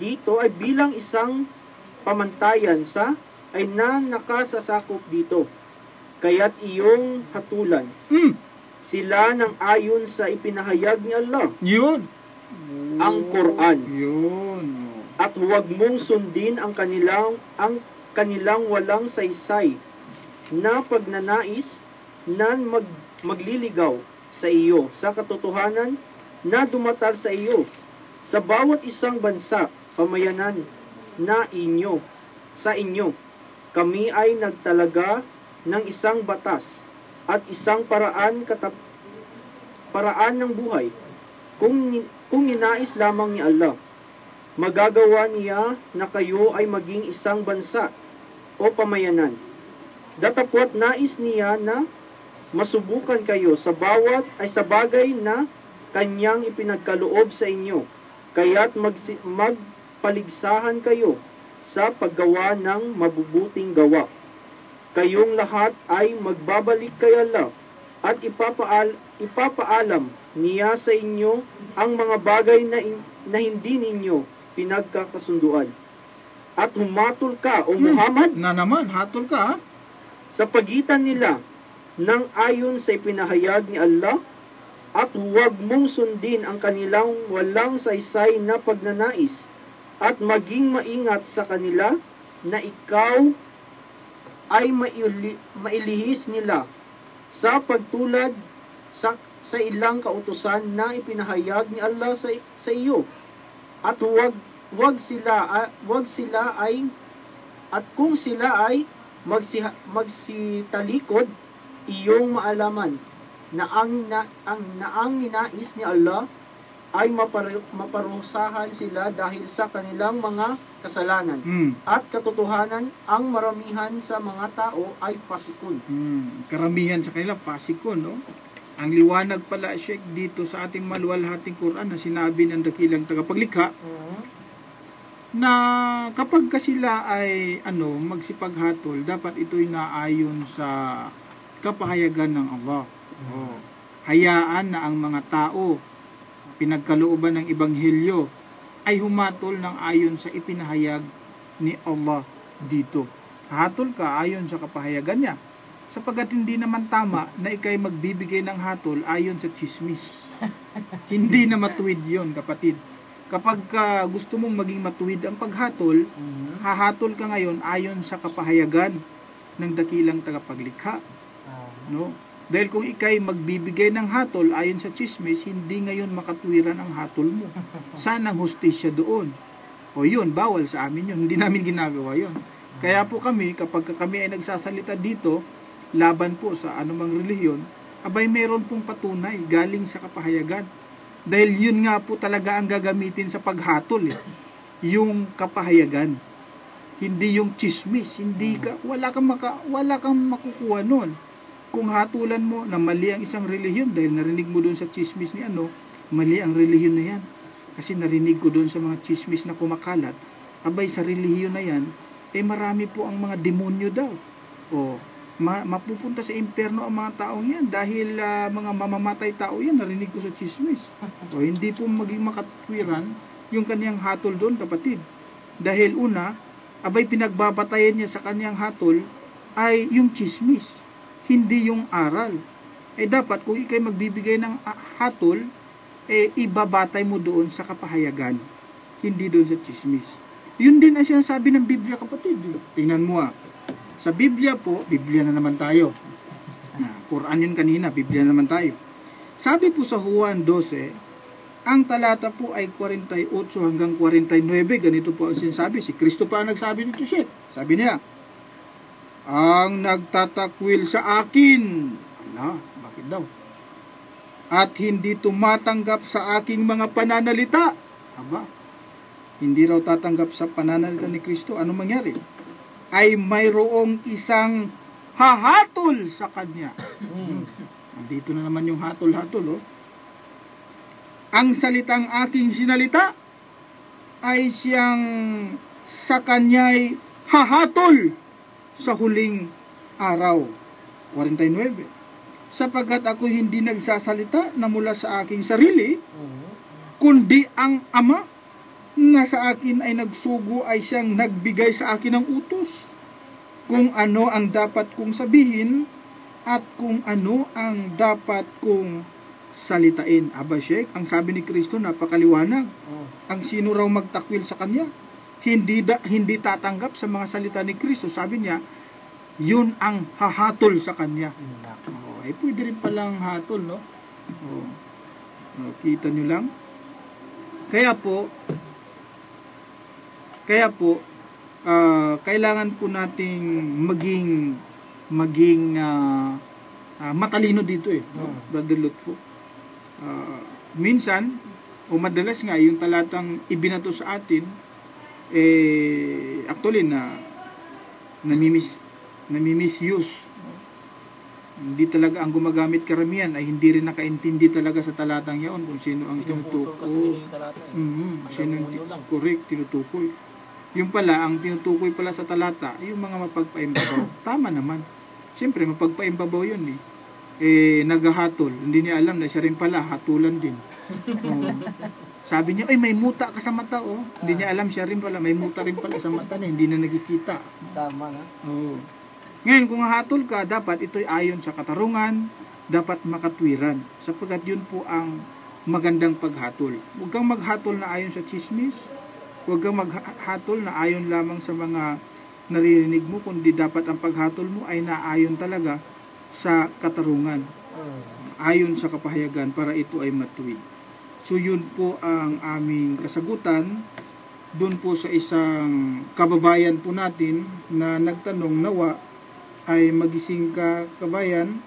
Dito ay bilang isang pamantayan ay nakasasakop dito. Kaya't iyong hatulan sila ng ayon sa ipinahayag ni Allah. Yun. Ang Quran. Yun. At huwag mong sundin ang kanilang walang saysay na pagnanais na magliligaw sa iyo sa katotohanan na dumatal sa iyo sa bawat isang bansa, pamayanan na sa inyo. Kami ay nagtalaga ng isang batas at isang paraan ng buhay. Kung ninais lamang ni Allah, magagawa niya na kayo ay maging isang bansa o pamayanan. Datapwat nais niya na masubukan kayo sa bagay na kanyang ipinagkaloob sa inyo. Kaya't magpaligsahan kayo sa paggawa ng mabubuting gawa. Kayong lahat ay magbabalik kay Allah at ipapaalam niya sa inyo ang mga bagay na hindi ninyo pinagkakasunduan. At humatol ka, O Muhammad, na naman, hatol ka, ha? Sa pagitan nila ng ayon sa ipinahayag ni Allah, at huwag mong sundin ang kanilang walang saysay na pagnanais, at maging maingat sa kanila na ikaw ay mailihis nila sa pagtulad sa ilang kautusan na ipinahayag ni Allah sa iyo. At kung sila ay magsitalikod, iyong maalaman na ang ninais ni Allah ay maparusahan sila dahil sa kanilang mga kasalanan. At katotohanan, ang maramihan sa mga tao ay fasikun. Karamihan sa kanila, fasikun, no? Ang liwanag pala, Sheikh, dito sa ating maluwalhating Quran na sinabi ng dakilang tagapaglikha, na kapag sila ay magsipaghatol, dapat ito'y naayon sa kapahayagan ng Allah. Hayaan na ang mga tao pinagkalooban ng ebanghelyo ay humatol ng ayon sa ipinahayag ni Allah dito. Hatol ka ayon sa kapahayagan niya, sapagkat hindi naman tama na ikay magbibigay ng hatol ayon sa chismis. Hindi na matuwid yon, kapatid. Kapag gusto mong maging matuwid ang paghatol, hahatol ka ngayon ayon sa kapahayagan ng dakilang tagapaglikha. No? Dahil kung ikay magbibigay ng hatol ayon sa chismis, hindi ngayon makatwiran ang hatol mo. Sanang hustisya doon. O yun, bawal sa amin yun. Hindi namin ginagawa yun. Kaya po kami, kapag kami ay nagsasalita dito, laban po sa anumang relihiyon, abay meron pong patunay galing sa kapahayagan. Dahil yun nga po talaga ang gagamitin sa paghatol. Yung kapahayagan. Hindi yung chismis. Wala kang makukuha nun. Kung hatulan mo na mali ang isang relihiyon dahil narinig mo doon sa chismis ni mali ang relihiyon na yan. Kasi narinig ko doon sa mga chismis na kumakalat, abay sa relihiyon na yan, marami po ang mga demonyo daw. Mapupunta sa impyerno ang mga taong yan dahil mga mamamatay tao yan, narinig ko sa chismis. Hindi po maging makatwiran yung kaniyang hatol doon, kapatid. Dahil una, abay pinagbabatayan niya sa kaniyang hatol ay yung chismis, hindi yung aral. Dapat kung ikay magbibigay ng hatol, ibabatay mo doon sa kapahayagan, hindi doon sa chismis. Yun din ang sinasabi ng Biblia, kapatid. Tingnan mo sa Biblia po, Biblia na naman tayo. Quran yun kanina, Biblia na naman tayo. Sabi po sa Juan 12, ang talata po ay 48 hanggang 49. Ganito po ang sinasabi. Si Kristo pa ang nagsabi nito, Sheikh. Sabi niya, ang nagtatakwil sa akin, bakit daw? At hindi tumatanggap sa aking mga pananalita. Hindi raw tatanggap sa pananalita ni Kristo. Anong mangyari? Ay mayroong isang hahatol sa kanya. Nandito na naman yung hatol-hatol. Ang salitang aking sinalita ay siyang sa kanya'y hahatol sa huling araw. 49. Sapagkat ako hindi nagsasalita na mula sa aking sarili, kundi ang Ama na sa akin ay nagsugo ay siyang nagbigay sa akin ng utos. Kung ano ang dapat kong sabihin at kung ano ang dapat kong salitain. Aba, Sheikh, ang sabi ni Kristo napakaliwanag. Ang sino raw magtakwil sa kanya, hindi tatanggap sa mga salita ni Kristo. Sabi niya, yun ang hahatol sa kanya. Ay pwede rin palang hatol, no? Kita nyo lang. Kaya po, kailangan po nating maging matalino dito Brother Lutfo. Minsan, o madalas nga, yung talatang ibinato sa atin, actually nami-misuse. Hindi talaga ang gumagamit karamihan ay hindi rin nakaintindi talaga sa talatang yaon kung sino ang tinutukoy. Correct, tinutukoy. Yung pala, ang tinutukoy pala sa talata, yung mga mapagpaimbabaw. Tama naman. Siyempre, mapagpaimbabaw yun naghahatol. Hindi niya alam na siya rin pala, hatulan din. Sabi niya, may muta ka sa mata, Hindi niya alam, siya rin pala, may muta rin pala sa mata niya, hindi na nakikita. Tama na. Ngayon, kung hahatol ka, dapat ito'y ayon sa katarungan, dapat makatwiran. Sapagkat yun po ang magandang paghatol. Huwag kang maghatol na ayon sa chismis, huwag kang maghatol na ayon lamang sa mga naririnig mo, kundi dapat ang paghatol mo ay naayon talaga sa katarungan, ayon sa kapahayagan, para ito ay matuwid. So yun po ang aming kasagutan doon po sa isang kababayan po natin na nagtanong, nawa ay magising ka, kabayan,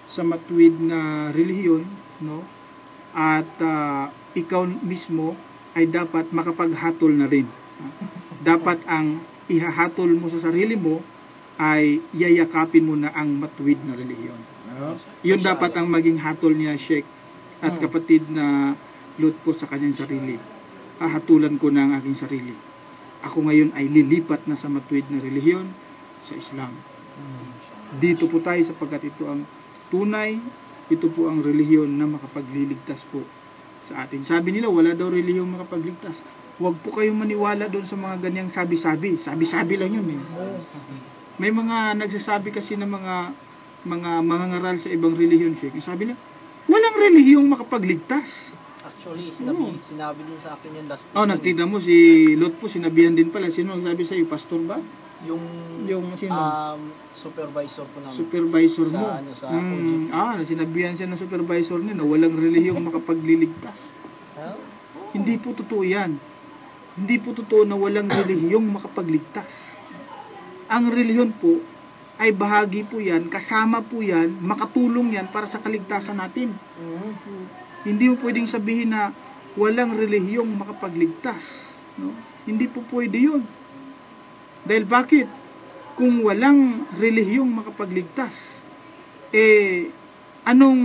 sa matuwid na relihiyon, no? At ikaw mismo ay dapat makapaghatol na rin. Dapat ang ihahatol mo sa sarili mo ay yayakapin mo na ang matuwid na relihiyon. Yun dapat ang maging hatol niya, Sheikh at kapatid na Lutfo, sa kanyang sarili. Hatulan ko na ang aking sarili. Ako ngayon ay lilipat na sa matuwid na relihiyon, sa Islam. Dito po tayo sapagkat ito ang tunay, ito po ang relihiyon na makapagliligtas po sa atin. Sabi nila, wala daw relihiyong makapagligtas. Huwag po kayong maniwala doon sa mga ganyang sabi-sabi. Sabi-sabi lang yun. May mga nagsasabi kasi ng mga ngaral sa ibang relihiyon, Sheikh. Sabi nila, walang relihiyong makapagligtas. Actually, sinabi din sa akin yan last week. Nagtita mo si Lutfo, sinabihan din pala. Sino ang sabi sa iyo? Pastor ba? Yung sino? Supervisor po namin. Supervisor mo? Sa sinabihan siya ng supervisor niya na walang relihiyong makapagliligtas. Hindi po totoo yan. Hindi po totoo na walang relihiyong makapagligtas. Ang relihiyon po ay bahagi po yan, kasama po yan, makatulong yan para sa kaligtasan natin. Hindi mo pwedeng sabihin na walang relihiyong makapagligtas. No? Hindi po pwede yun. Dahil bakit? Kung walang relihiyong makapagligtas, anong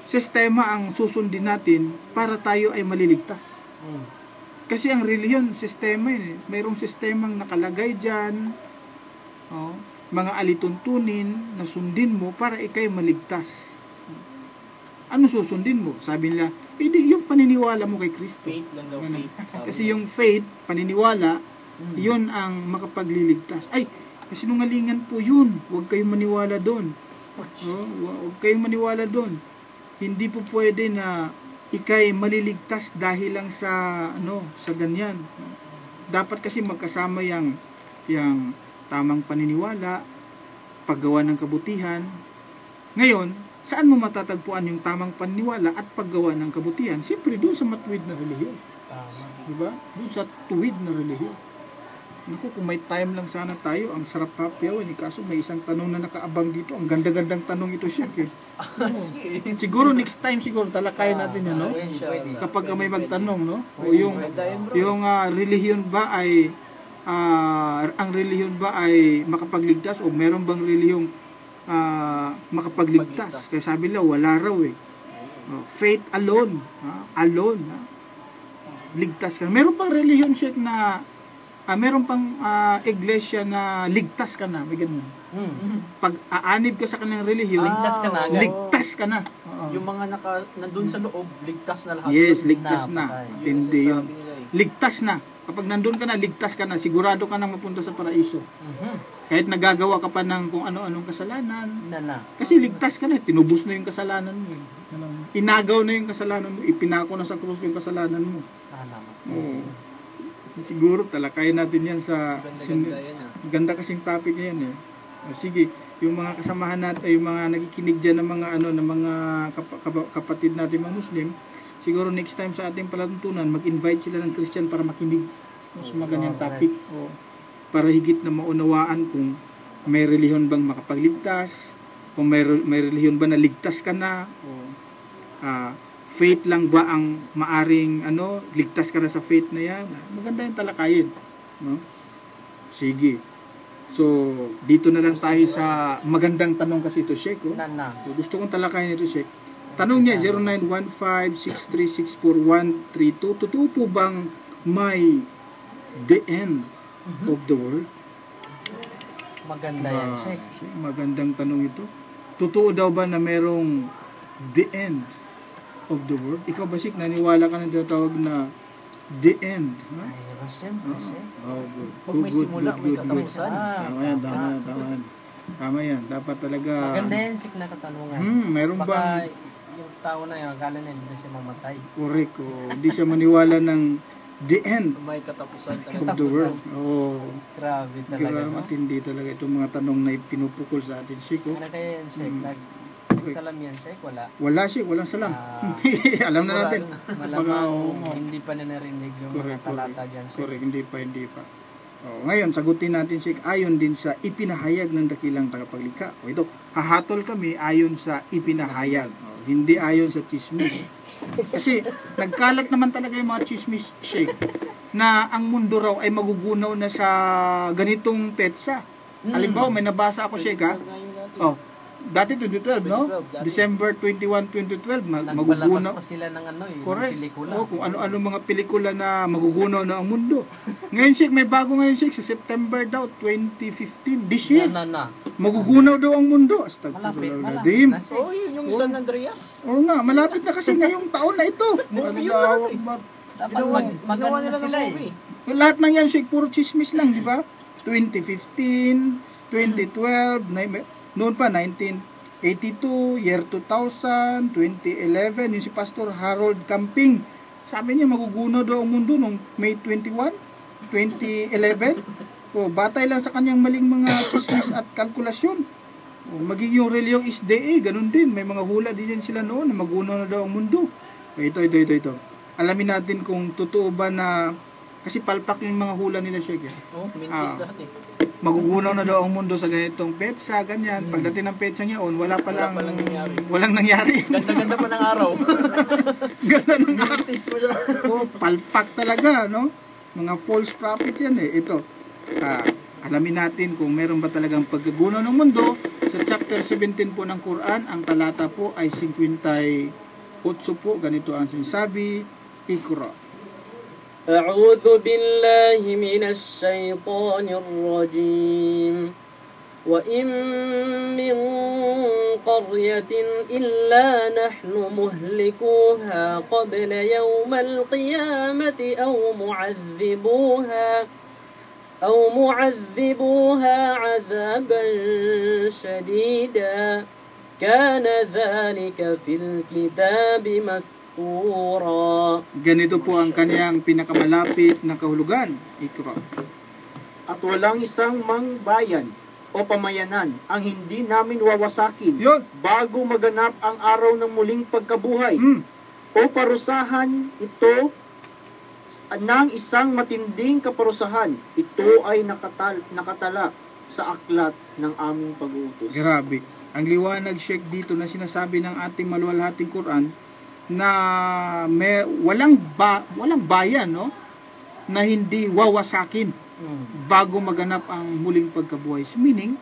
sistema ang susundin natin para tayo ay maliligtas? Kasi ang relihiyon, sistema yun. Mayroong sistemang nakalagay dyan, mga alituntunin na sundin mo para ikay maligtas. Ano susundin mo? Sabi nila, yung paniniwala mo kay Kristo. Faith lang daw, faith. Kasi yung faith, paniniwala, yun ang makapagliligtas. Kasinungalingan po yun. Huwag kayong maniwala doon. Huwag kayong maniwala doon. Hindi po pwede na ikay maliligtas dahil lang sa ganyan. Dapat kasi magkasama yung tamang paniniwala, paggawa ng kabutihan. Ngayon, saan mo matatagpuan yung tamang paniniwala at paggawa ng kabutihan? Siyempre doon sa matuwid na relihiyon. Diba? Doon sa tuwid na relihiyon. Naku, kung may time lang sana tayo, ang sarap papyaw. Kaso may isang tanong na nakaabang dito. Ang ganda-gandang tanong ito, Sheikh. Siguro next time, talakayin natin yan, no? Kapag may magtanong, no? O yung relihiyon ba ay ang relihiyon ba ay makapagligtas o meron bang relihiyong makapagligtas? Kaya sabi nila, wala raw faith alone. Alone. Ligtas ka. Meron bang relihiyon, Sheikh, na Meron pang iglesia na ligtas ka na, may ganun. Pag aanib ka sa kanilang relihiyon, Ligtas ka na. ligtas ka na. Oo. Yung mga nandun sa loob, ligtas na lahat. Yes, yun. ligtas na. Yun ang Hindi yun. sinasabi nila eh. Ligtas na. Kapag nandun ka na, ligtas ka na. Sigurado ka na mapunta sa paraiso. Kahit nagagawa ka pa ng kung ano-anong kasalanan. Kasi ligtas ka na. Tinubos na yung kasalanan mo. Inagaw na yung kasalanan mo. Ipinako na sa krus yung kasalanan mo. Oo. Siguro talakayin natin yan sa... Ganda-ganda yan Ganda kasing topic yan eh. Sige, yung mga kasamahan natin, yung mga nakikinig dyan ng mga ng mga kapatid natin mga Muslim, siguro next time sa ating palatuntunan, mag-invite sila ng Christian para makinig sa mga ganyang topic. O, para higit na maunawaan kung may relihiyon bang makapagligtas, kung may relihiyon ba na ligtas ka na, o faith lang ba ang maaring ligtas ka na sa faith na yan. Maganda yung talakayin. No? Sige. So, dito na lang tayo sa magandang tanong kasi ito, Sheikh. Oh. So, gusto kong talakayin ito, Sheikh. Tanong niya, 0915-6364132. Totoo po bang may the end of the world? Maganda yan, Sheikh. Magandang tanong ito. Totoo daw ba na merong the end of the world? Ikaw ba, Sheikh, naniwala ka na tinatawag na the end? Ha? Ay, siyempre, Sheikh. Good. Pag may simula, may katapusan. Tama yan. Dapat talaga... Maganda yan, Sheikh, na katanungan. Meron Baka bang... yung tao na yun, akala na hindi siya mamatay. Correct. Hindi siya maniwala ng the end May katapusan of the world. Grabe talaga, no? Matindi talaga itong mga tanong na pinupukol sa atin, Sheikh. Ano kaya yan, Sheikh? Salam yan, Sheikh? Wala. Wala, Sheikh. Walang salam. Alam na natin. Malamang hindi pa na narinig yung mga talata dyan, Sheikh. Correct. Hindi pa. Ngayon, sagutin natin, Sheikh, ayon din sa ipinahayag ng dakilang tagapaglikha. Ito, hahatol kami ayon sa ipinahayag. Hindi ayon sa chismis. Kasi, nagkalat naman talaga yung mga chismis, Sheikh, na ang mundo raw ay magugunaw na sa ganitong petsa. Halimbawa, may nabasa ako, Sheikh, ha? Dati 2012, no? December 21, 2012, magugunaw. Pa sila ng Correct. Pelikula. Kung ano-ano mga pelikula na magugunaw na ang mundo. Ngayon, Sheikh, may bago ngayon, Sheikh, sa September daw, 2015, this year. Magugunaw daw ang mundo. Malapit. Dim. Yun yung San Andreas. Oo nga, malapit na kasi ngayong taon na ito. Dapat maganda sila eh. Lahat ng yan, Sheikh, puro chismis lang, di ba? 2015, 2012, noon pa, 1982, year 2000, 2011, yung si Pastor Harold Camping. Sabi niya, magugunaw daw ang mundo noong May 21, 2011. Batay lang sa kanyang maling mga chismis at kalkulasyon. Magiging yung reliyong isde, ganun din. May mga hula din sila noon na magunaw na daw ang mundo. Ito. Alamin natin kung totoo ba na, kasi palpak yung mga hula nila, Sheikh. Mintis lahat eh. Magugunaw na daw ang mundo sa ganitong petsa, ganyan. Pagdating ng petsa ngayon, walang nangyari. Ganda-ganda pa ng araw. Ganda ng araw. Palpak talaga, no? Mga false prophet yan eh. Ito, alamin natin kung meron ba talagang pagkagunaw ng mundo. Sa chapter 17 po ng Quran, ang talata po ay 58 po. Ganito ang sinasabi, Iqra. أعوذ بالله من الشيطان الرجيم وإن من قرية إلا نحن مهلكوها قبل يوم القيامة أو معذبوها عذابا شديدا كان ذلك في الكتاب مسطورا. Ganito po ang kanyang pinakamalapit na kahulugan. Ikra. At walang isang mangbayan o pamayanan ang hindi namin wawasakin bago maganap ang araw ng muling pagkabuhay o parusahan ito ng isang matinding kaparusahan. Ito ay nakatala sa aklat ng aming pag-uutos. Grabe. Ang liwanag, Sheikh, dito na sinasabi ng ating maluwalhating Quran na walang bayan, no, na hindi wawasakin bago maganap ang muling pagkabuhay. So, meaning,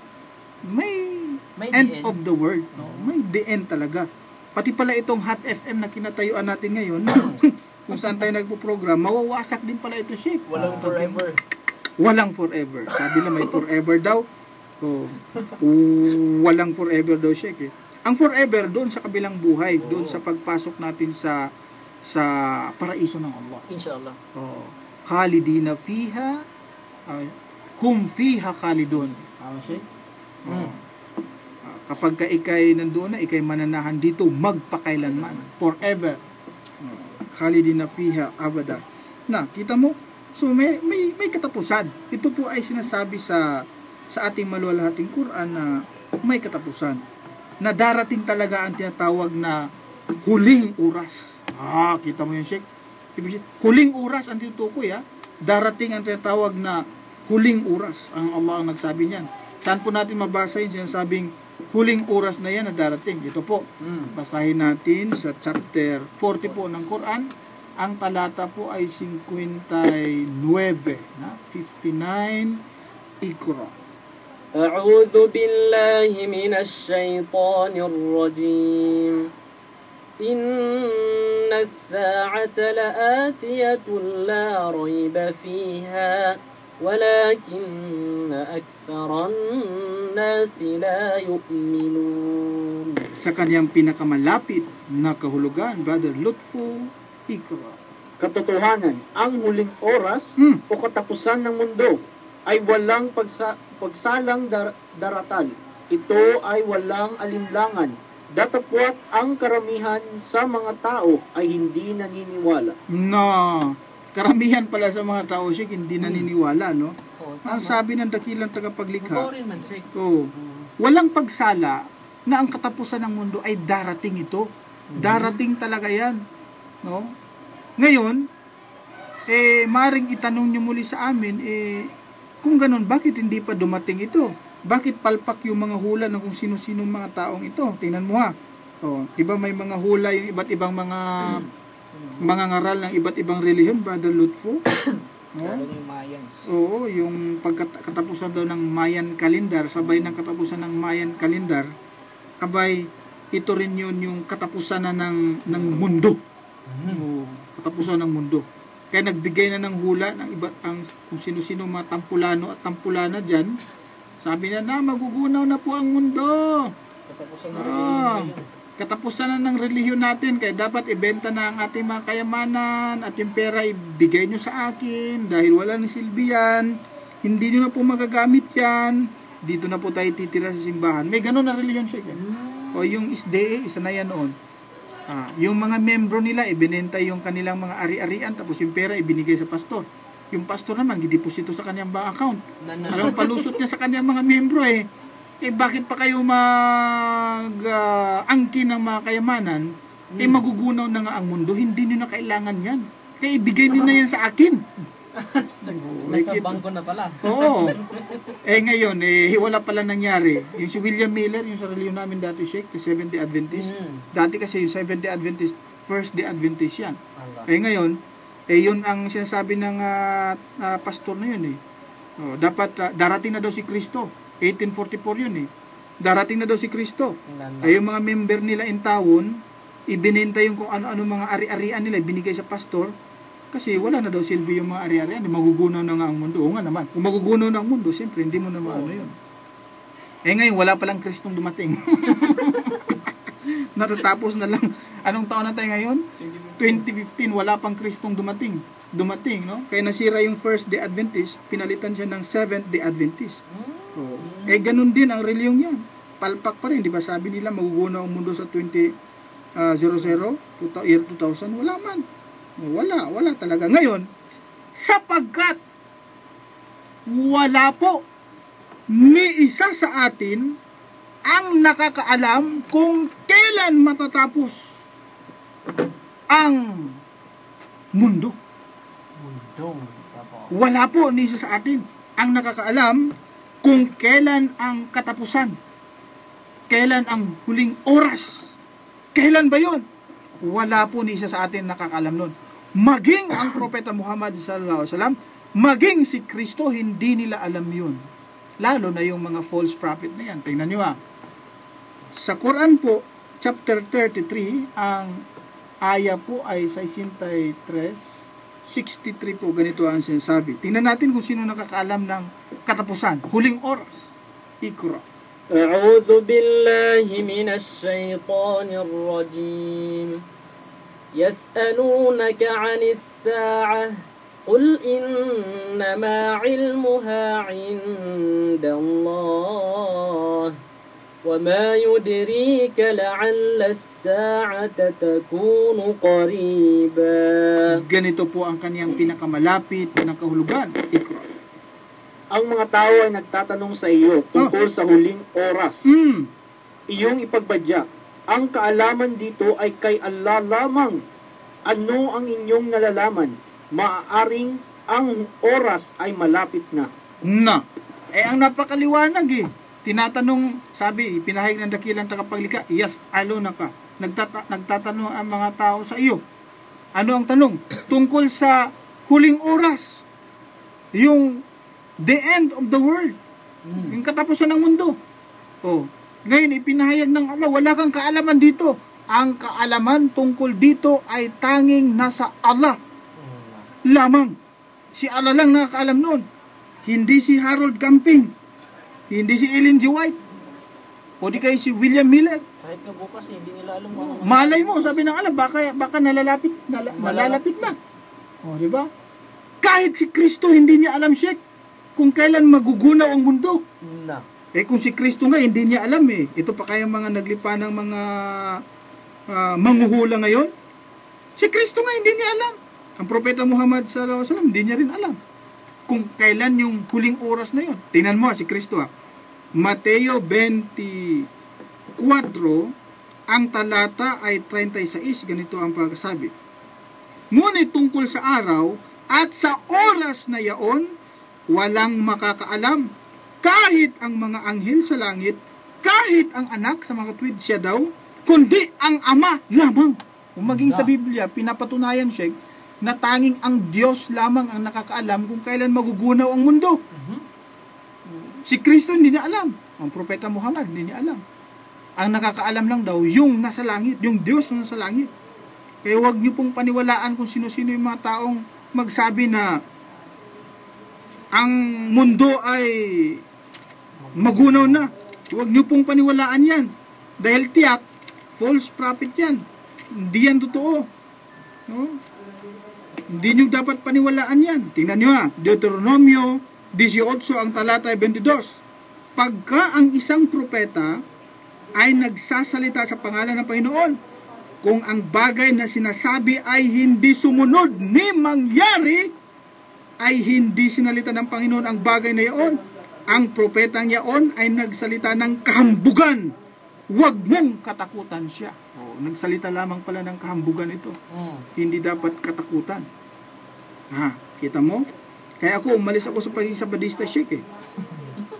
may end of the world. No? May the end talaga. Pati pala itong Hot FM na kinatayuan natin ngayon, kung saan tayo nagpo-program, mawawasak din pala ito, Sheikh. Walang forever. Walang forever. Sabi na may forever daw. Oh, walang forever daw, Sheikh. Ang forever doon sa kabilang buhay, doon sa pagpasok natin sa paraiso ng Allah. Inshallah. Oh, khalidina fiha, hum fiha khalidun. Sheikh? Oh. Kapag ka ikay nandoon na, ikay mananahan dito magpakailanman, forever. Khalidina fiha abada. Na, kita mo? So may katapusan. Ito po ay sinasabi sa ating maluwalhating Quran na may katapusan. Na darating talaga ang tinatawag na huling oras. Kita mo yun, Sheikh? Huling oras ang tinutukoy, Darating ang tinatawag na huling oras. Ang Allah ang nagsabi niyan. Saan po natin mabasa yun? Sinasabing huling oras na yan na darating. Ito po. Basahin natin sa chapter 40 po ng Quran. Ang talata po ay 59, 59, Iqra. أعوذ بالله من الشيطان الرجيم إن الساعة لآتية لا ريب فيها ولكن أكثر الناس لا يؤمنون. Sa kanyang pinakamalapit na kahulugan, Brother Lutfu, Iqra. Katotohanan, ang huling oras o katapusan ng mundo ay walang pagsalang daratal. Ito ay walang alinlangan. Datapwat ang karamihan sa mga tao ay hindi naniniwala. Karamihan pala sa mga tao, Sheikh, hindi naniniwala, no? Ang sabi ng dakilang tagapaglikha, walang pagsala na ang katapusan ng mundo ay darating ito. Darating talaga yan, no? Ngayon, maring itanong nyo muli sa amin, kung ganun, bakit hindi pa dumating ito? Bakit palpak yung mga hula ng kung sino-sino mga taong ito? Tingnan mo ha. Iba may mga hula, yung iba't ibang mga ngaral ng iba't ibang relihiyon, Brother Lutfo. Oo, yung pagkatapusan daw ng Mayan calendar, sabay ng katapusan ng Mayan calendar, abay, ito rin yun yung katapusan na ng mundo. Katapusan ng mundo. Kaya nagbigay na ng hula ng iba kung sino-sino mga tampulano at tampulana diyan. Sabi na magugunaw na po ang mundo. Katapusan na ng relihiyon natin. Kaya dapat ibenta na ang ating mga kayamanan at yung pera ibigay nyo sa akin dahil wala ng silbihan. Hindi nyo na po magagamit yan. Dito na po tayo titira sa simbahan. May ganun na relihiyon siya. O yung SDA, isa na yan noon. Yung mga membro nila, ibinenta yung kanilang mga ari-arian, tapos yung pera ibinigay sa pastor. Yung pastor naman, gideposito sa kanyang bank account. Alam, palusot niya sa kanyang mga membro bakit pa kayo mag-angkin ng mga kayamanan? Magugunaw na nga ang mundo, hindi nyo na kailangan yan. Kaya ibigay nyo na yan sa akin. Nasa bangko na pala. Oo. Ngayon, wala pala nangyari. Yung si William Miller, yung sa reliyon namin dati, Sheikh, the Seventh-day Adventist. Dati kasi yung Seventh-day Adventist, First-day Adventist yan. Ngayon, yun ang sinasabi ng pastor na yun. Dapat, darating na daw si Kristo. 1844 yun. Darating na daw si Kristo. Yung mga member nila in tawon, ibinenta yung kung ano-ano mga ari-arian nila, binigay sa pastor. Kasi wala na daw silbi yung mga ari-arian, magugunaw na nga ang mundo. Oo nga naman, kung magugunaw na ang mundo, siyempre hindi mo na maano yun. Ngayon, wala palang Kristong dumating. Natatapos na lang. Anong taon na tayo ngayon? 2015, wala pang Kristong dumating, no? Kaya nasira yung First-day Adventist, pinalitan siya ng Seventh-day Adventist. Ganun din ang reliyong yan. Palpak pa rin, di ba? Sabi nila, magugunaw ang mundo sa 2000, year 2000, wala man. Wala talaga. Ngayon, sapagkat wala po ni isa sa atin ang nakakaalam kung kailan matatapos ang mundo. Wala po ni isa sa atin ang nakakaalam kung kailan ang katapusan. Kailan ang huling oras. Kailan ba yon? Wala po ni isa sa atin nakakaalam nun. Maging ang Propeta Muhammad sallallahu alaihi wasallam, maging si Kristo, hindi nila alam yun. Lalo na yung mga false prophet na yan. Tingnan nyo sa Quran po, chapter 33, ang aya po ay 63, 63 po, ganito ang sinasabi. Tingnan natin kung sino nakakaalam ng katapusan. Huling oras. Ikra. أعوذ بالله من الشيطان الرجيم يسألونك عن الساعة قل إنما علمها عند الله وما يدريك لعل الساعة تكون قريبا. Ganito po ang kaniyang pinakamalapit na kahulugan. Ikra. Ang mga tao ay nagtatanong sa iyo tungkol sa huling oras. Iyong ipagbadya, ang kaalaman dito ay kay Allah lamang. Ano ang inyong nalalaman? Maaaring ang oras ay malapit na. Ang napakaliwanag eh. Tinatanong, sabi, pinahayag ng dakilang tagapaglikha, yas'alunaka. Nagtatanong ang mga tao sa iyo. Ano ang tanong? Tungkol sa huling oras. Yung the end of the world. Yung katapusan ng mundo. Ngayon, ipinahayag ng Allah, wala kang kaalaman dito. Ang kaalaman tungkol dito ay tanging nasa Allah lamang. Si Allah lang nakakaalam noon. Hindi si Harold Camping. Hindi si Ellen G. White. O di kayo si William Miller. Kahit nga bukas, hindi nila alam mo. Malay mo, sabi ng Allah, baka nalalapit na. Di ba? Kahit si Kristo, hindi niya alam, Sheikh, kung kailan magugunaw ang mundo. Kung si Kristo nga, hindi niya alam eh. Ito pa kaya mga naglipa ng mga manghuhula ngayon? Si Kristo nga, hindi niya alam. Ang Propeta Muhammad sallallahu alaihi wasallam, hindi niya rin alam kung kailan yung huling oras na yun. Tingnan mo si Kristo Mateo 24, ang talata ay 36, ganito ang pagkasabi. Ngunit tungkol sa araw at sa oras na yaon, walang makakaalam, kahit ang mga anghel sa langit, kahit ang anak sa mga tuwid siya daw, kundi ang Ama lamang. Kung maging sa Biblia, pinapatunayan siya na tanging ang Diyos lamang ang nakakaalam kung kailan magugunaw ang mundo. Si Kristo hindi niya alam. Ang Propeta Muhammad hindi niya alam. Ang nakakaalam lang daw, yung nasa langit, yung Diyos na nasa langit. Kaya huwag niyo pong paniwalaan kung sino-sino yung mga taong magsabi na ang mundo ay magunaw na. Huwag niyo pong paniwalaan yan. Dahil tiyak, false prophet yan. Hindi yan totoo. No? Hindi niyo dapat paniwalaan yan. Tingnan niyo Deuteronomio 18 ang talata 22. Pagka ang isang propeta ay nagsasalita sa pangalan ng Panginoon, kung ang bagay na sinasabi ay hindi sumunod ni mangyari, ay hindi sinalita ng Panginoon ang bagay na iyon. Ang propetang yaon ay nagsalita ng kahambugan. Huwag mong katakutan siya. Nagsalita lamang pala ng kahambugan ito. Hindi dapat katakutan. Kita mo? Kaya ako, umalis ako sa pagiging Sabadista, Sheikh.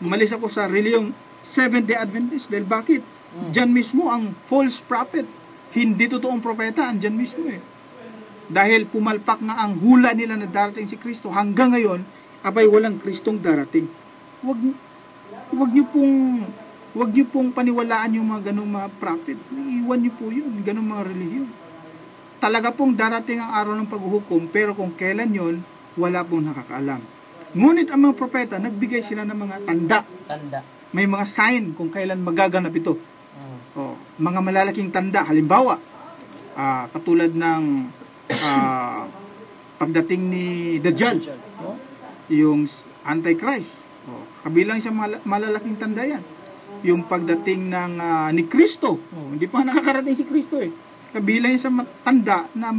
Umalis ako sa reliyong Seventh-day Adventist. Dahil bakit? Diyan mismo ang false prophet. Hindi totoong propeta, andyan mismo Dahil pumalpak na ang hula nila na darating si Kristo, hanggang ngayon, abay walang Kristong darating. Wag niyo pong paniwalaan yung mga ganung mga prophet. Iiwan niyo po yun, ganung mga relihiyon. Talaga pong darating ang araw ng paghuhukom, pero kung kailan yun, wala pong nakakaalam. Ngunit ang mga propeta, nagbigay sila ng mga tanda. May mga sign kung kailan magaganap ito. Mga malalaking tanda, halimbawa, katulad ng pagdating ni Dajjal, yung Antichrist, kabilang sa malalaking tanda yan. Yung pagdating ng ni Kristo, hindi pa nakakarating si Kristo kabilang sa tanda na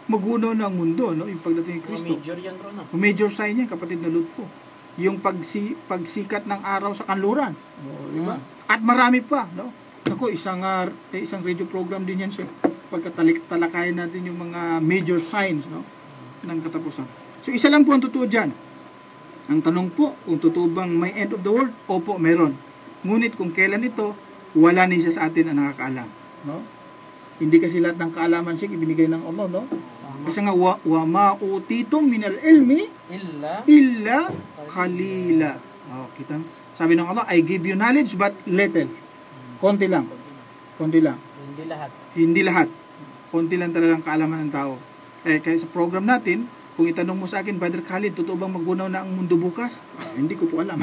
magunaw ng mundo, yung pagdating ni Kristo. Major yan, Major sign yan, kapatid na Lutfo. Yung pagsikat ng araw sa kanluran, diba? At marami pa, Ako, isang radio program din yan, sir. Pagkatalakayin natin yung mga major signs ng katapusan. So, isa lang po ang totoo dyan. Ang tanong po, kung totoo bang may end of the world? Opo, meron. Ngunit kung kailan ito, wala na isa sa atin ang nakakaalam. Hindi kasi lahat ng kaalaman siya ibinigay ng Allah, Kasi nga, wa ma'utitum minal ilmi illa qalila. Kita? Sabi ng Allah, I give you knowledge but little. Konti lang. Hindi lahat. Konti lang talagang kaalaman ng tao. Kaya sa program natin, Kung itanong mo sa akin, Brother Khalid, totoo bang magunaw na ang mundo bukas? Hindi ko po alam.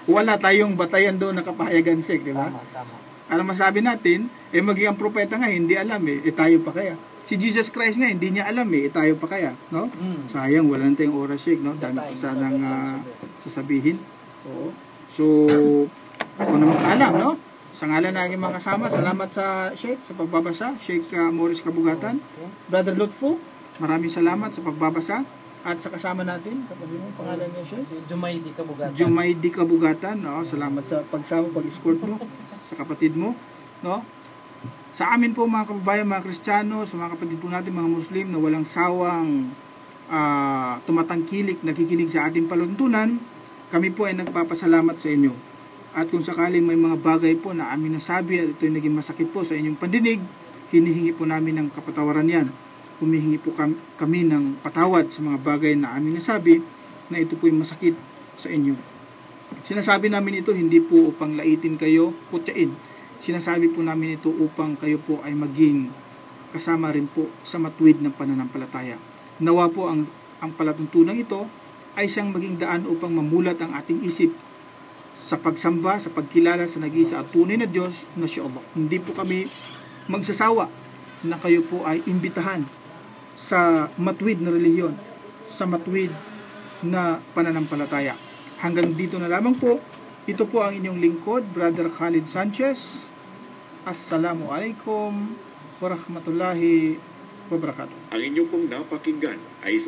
Wala tayong batayan doon na kapahayagan, Sheikh, di ba? Tama. Alam masabi natin, maging ang propeta nga, hindi alam tayo pa kaya? Si Jesus Christ nga, hindi niya alam tayo pa kaya? No? Sayang, wala na tayong oras, Sheikh, no? Dami pa sanang sasabihin. Oo. So, ako na makaalam, no? Sa ngalan ng aking mga kasama, salamat sa Sheikh sa pagbabasa, Sheikh Morris Kabugatan. Brother Lutfo, maraming salamat sa pagbabasa. At sa kasama natin, kapatid mo, pangalan niya, Sheikh? Jumaydi Kabugatan. Jumaydi Kabugatan, no? Salamat sa pagsama, pag-escort mo sa kapatid mo, no? Sa amin po mga kababayan, mga Kristiyano, sa mga kapatid po natin, mga Muslim na walang sawang tumatangkilik, nakikinig sa ating paluntunan, kami po ay nagpapasalamat sa inyo. At kung sakaling may mga bagay po na amin nasabi at ito'y naging masakit po sa inyong pandinig, hinihingi po namin ng kapatawaran yan. Humihingi po kami ng patawad sa mga bagay na amin nasabi na ito po yung masakit sa inyo. Sinasabi namin ito hindi po upang laitin kayo, kutyain. Sinasabi po namin ito upang kayo po ay maging kasama rin po sa matuwid ng pananampalataya. Nawa po ang palatuntunan ito ay siyang maging daan upang mamulat ang ating isip sa pagsamba, sa pagkilala sa nag-iisa at tunay na Diyos na si Allah. Hindi po kami magsasawa na kayo po ay imbitahan sa matuwid na relihiyon, sa matuwid na pananampalataya. Hanggang dito na lamang po. Ito po ang inyong lingkod, Brother Khalid Sanchez. Assalamualaikum warahmatullahi wabarakatuh. Ang inyong pong napakinggan ay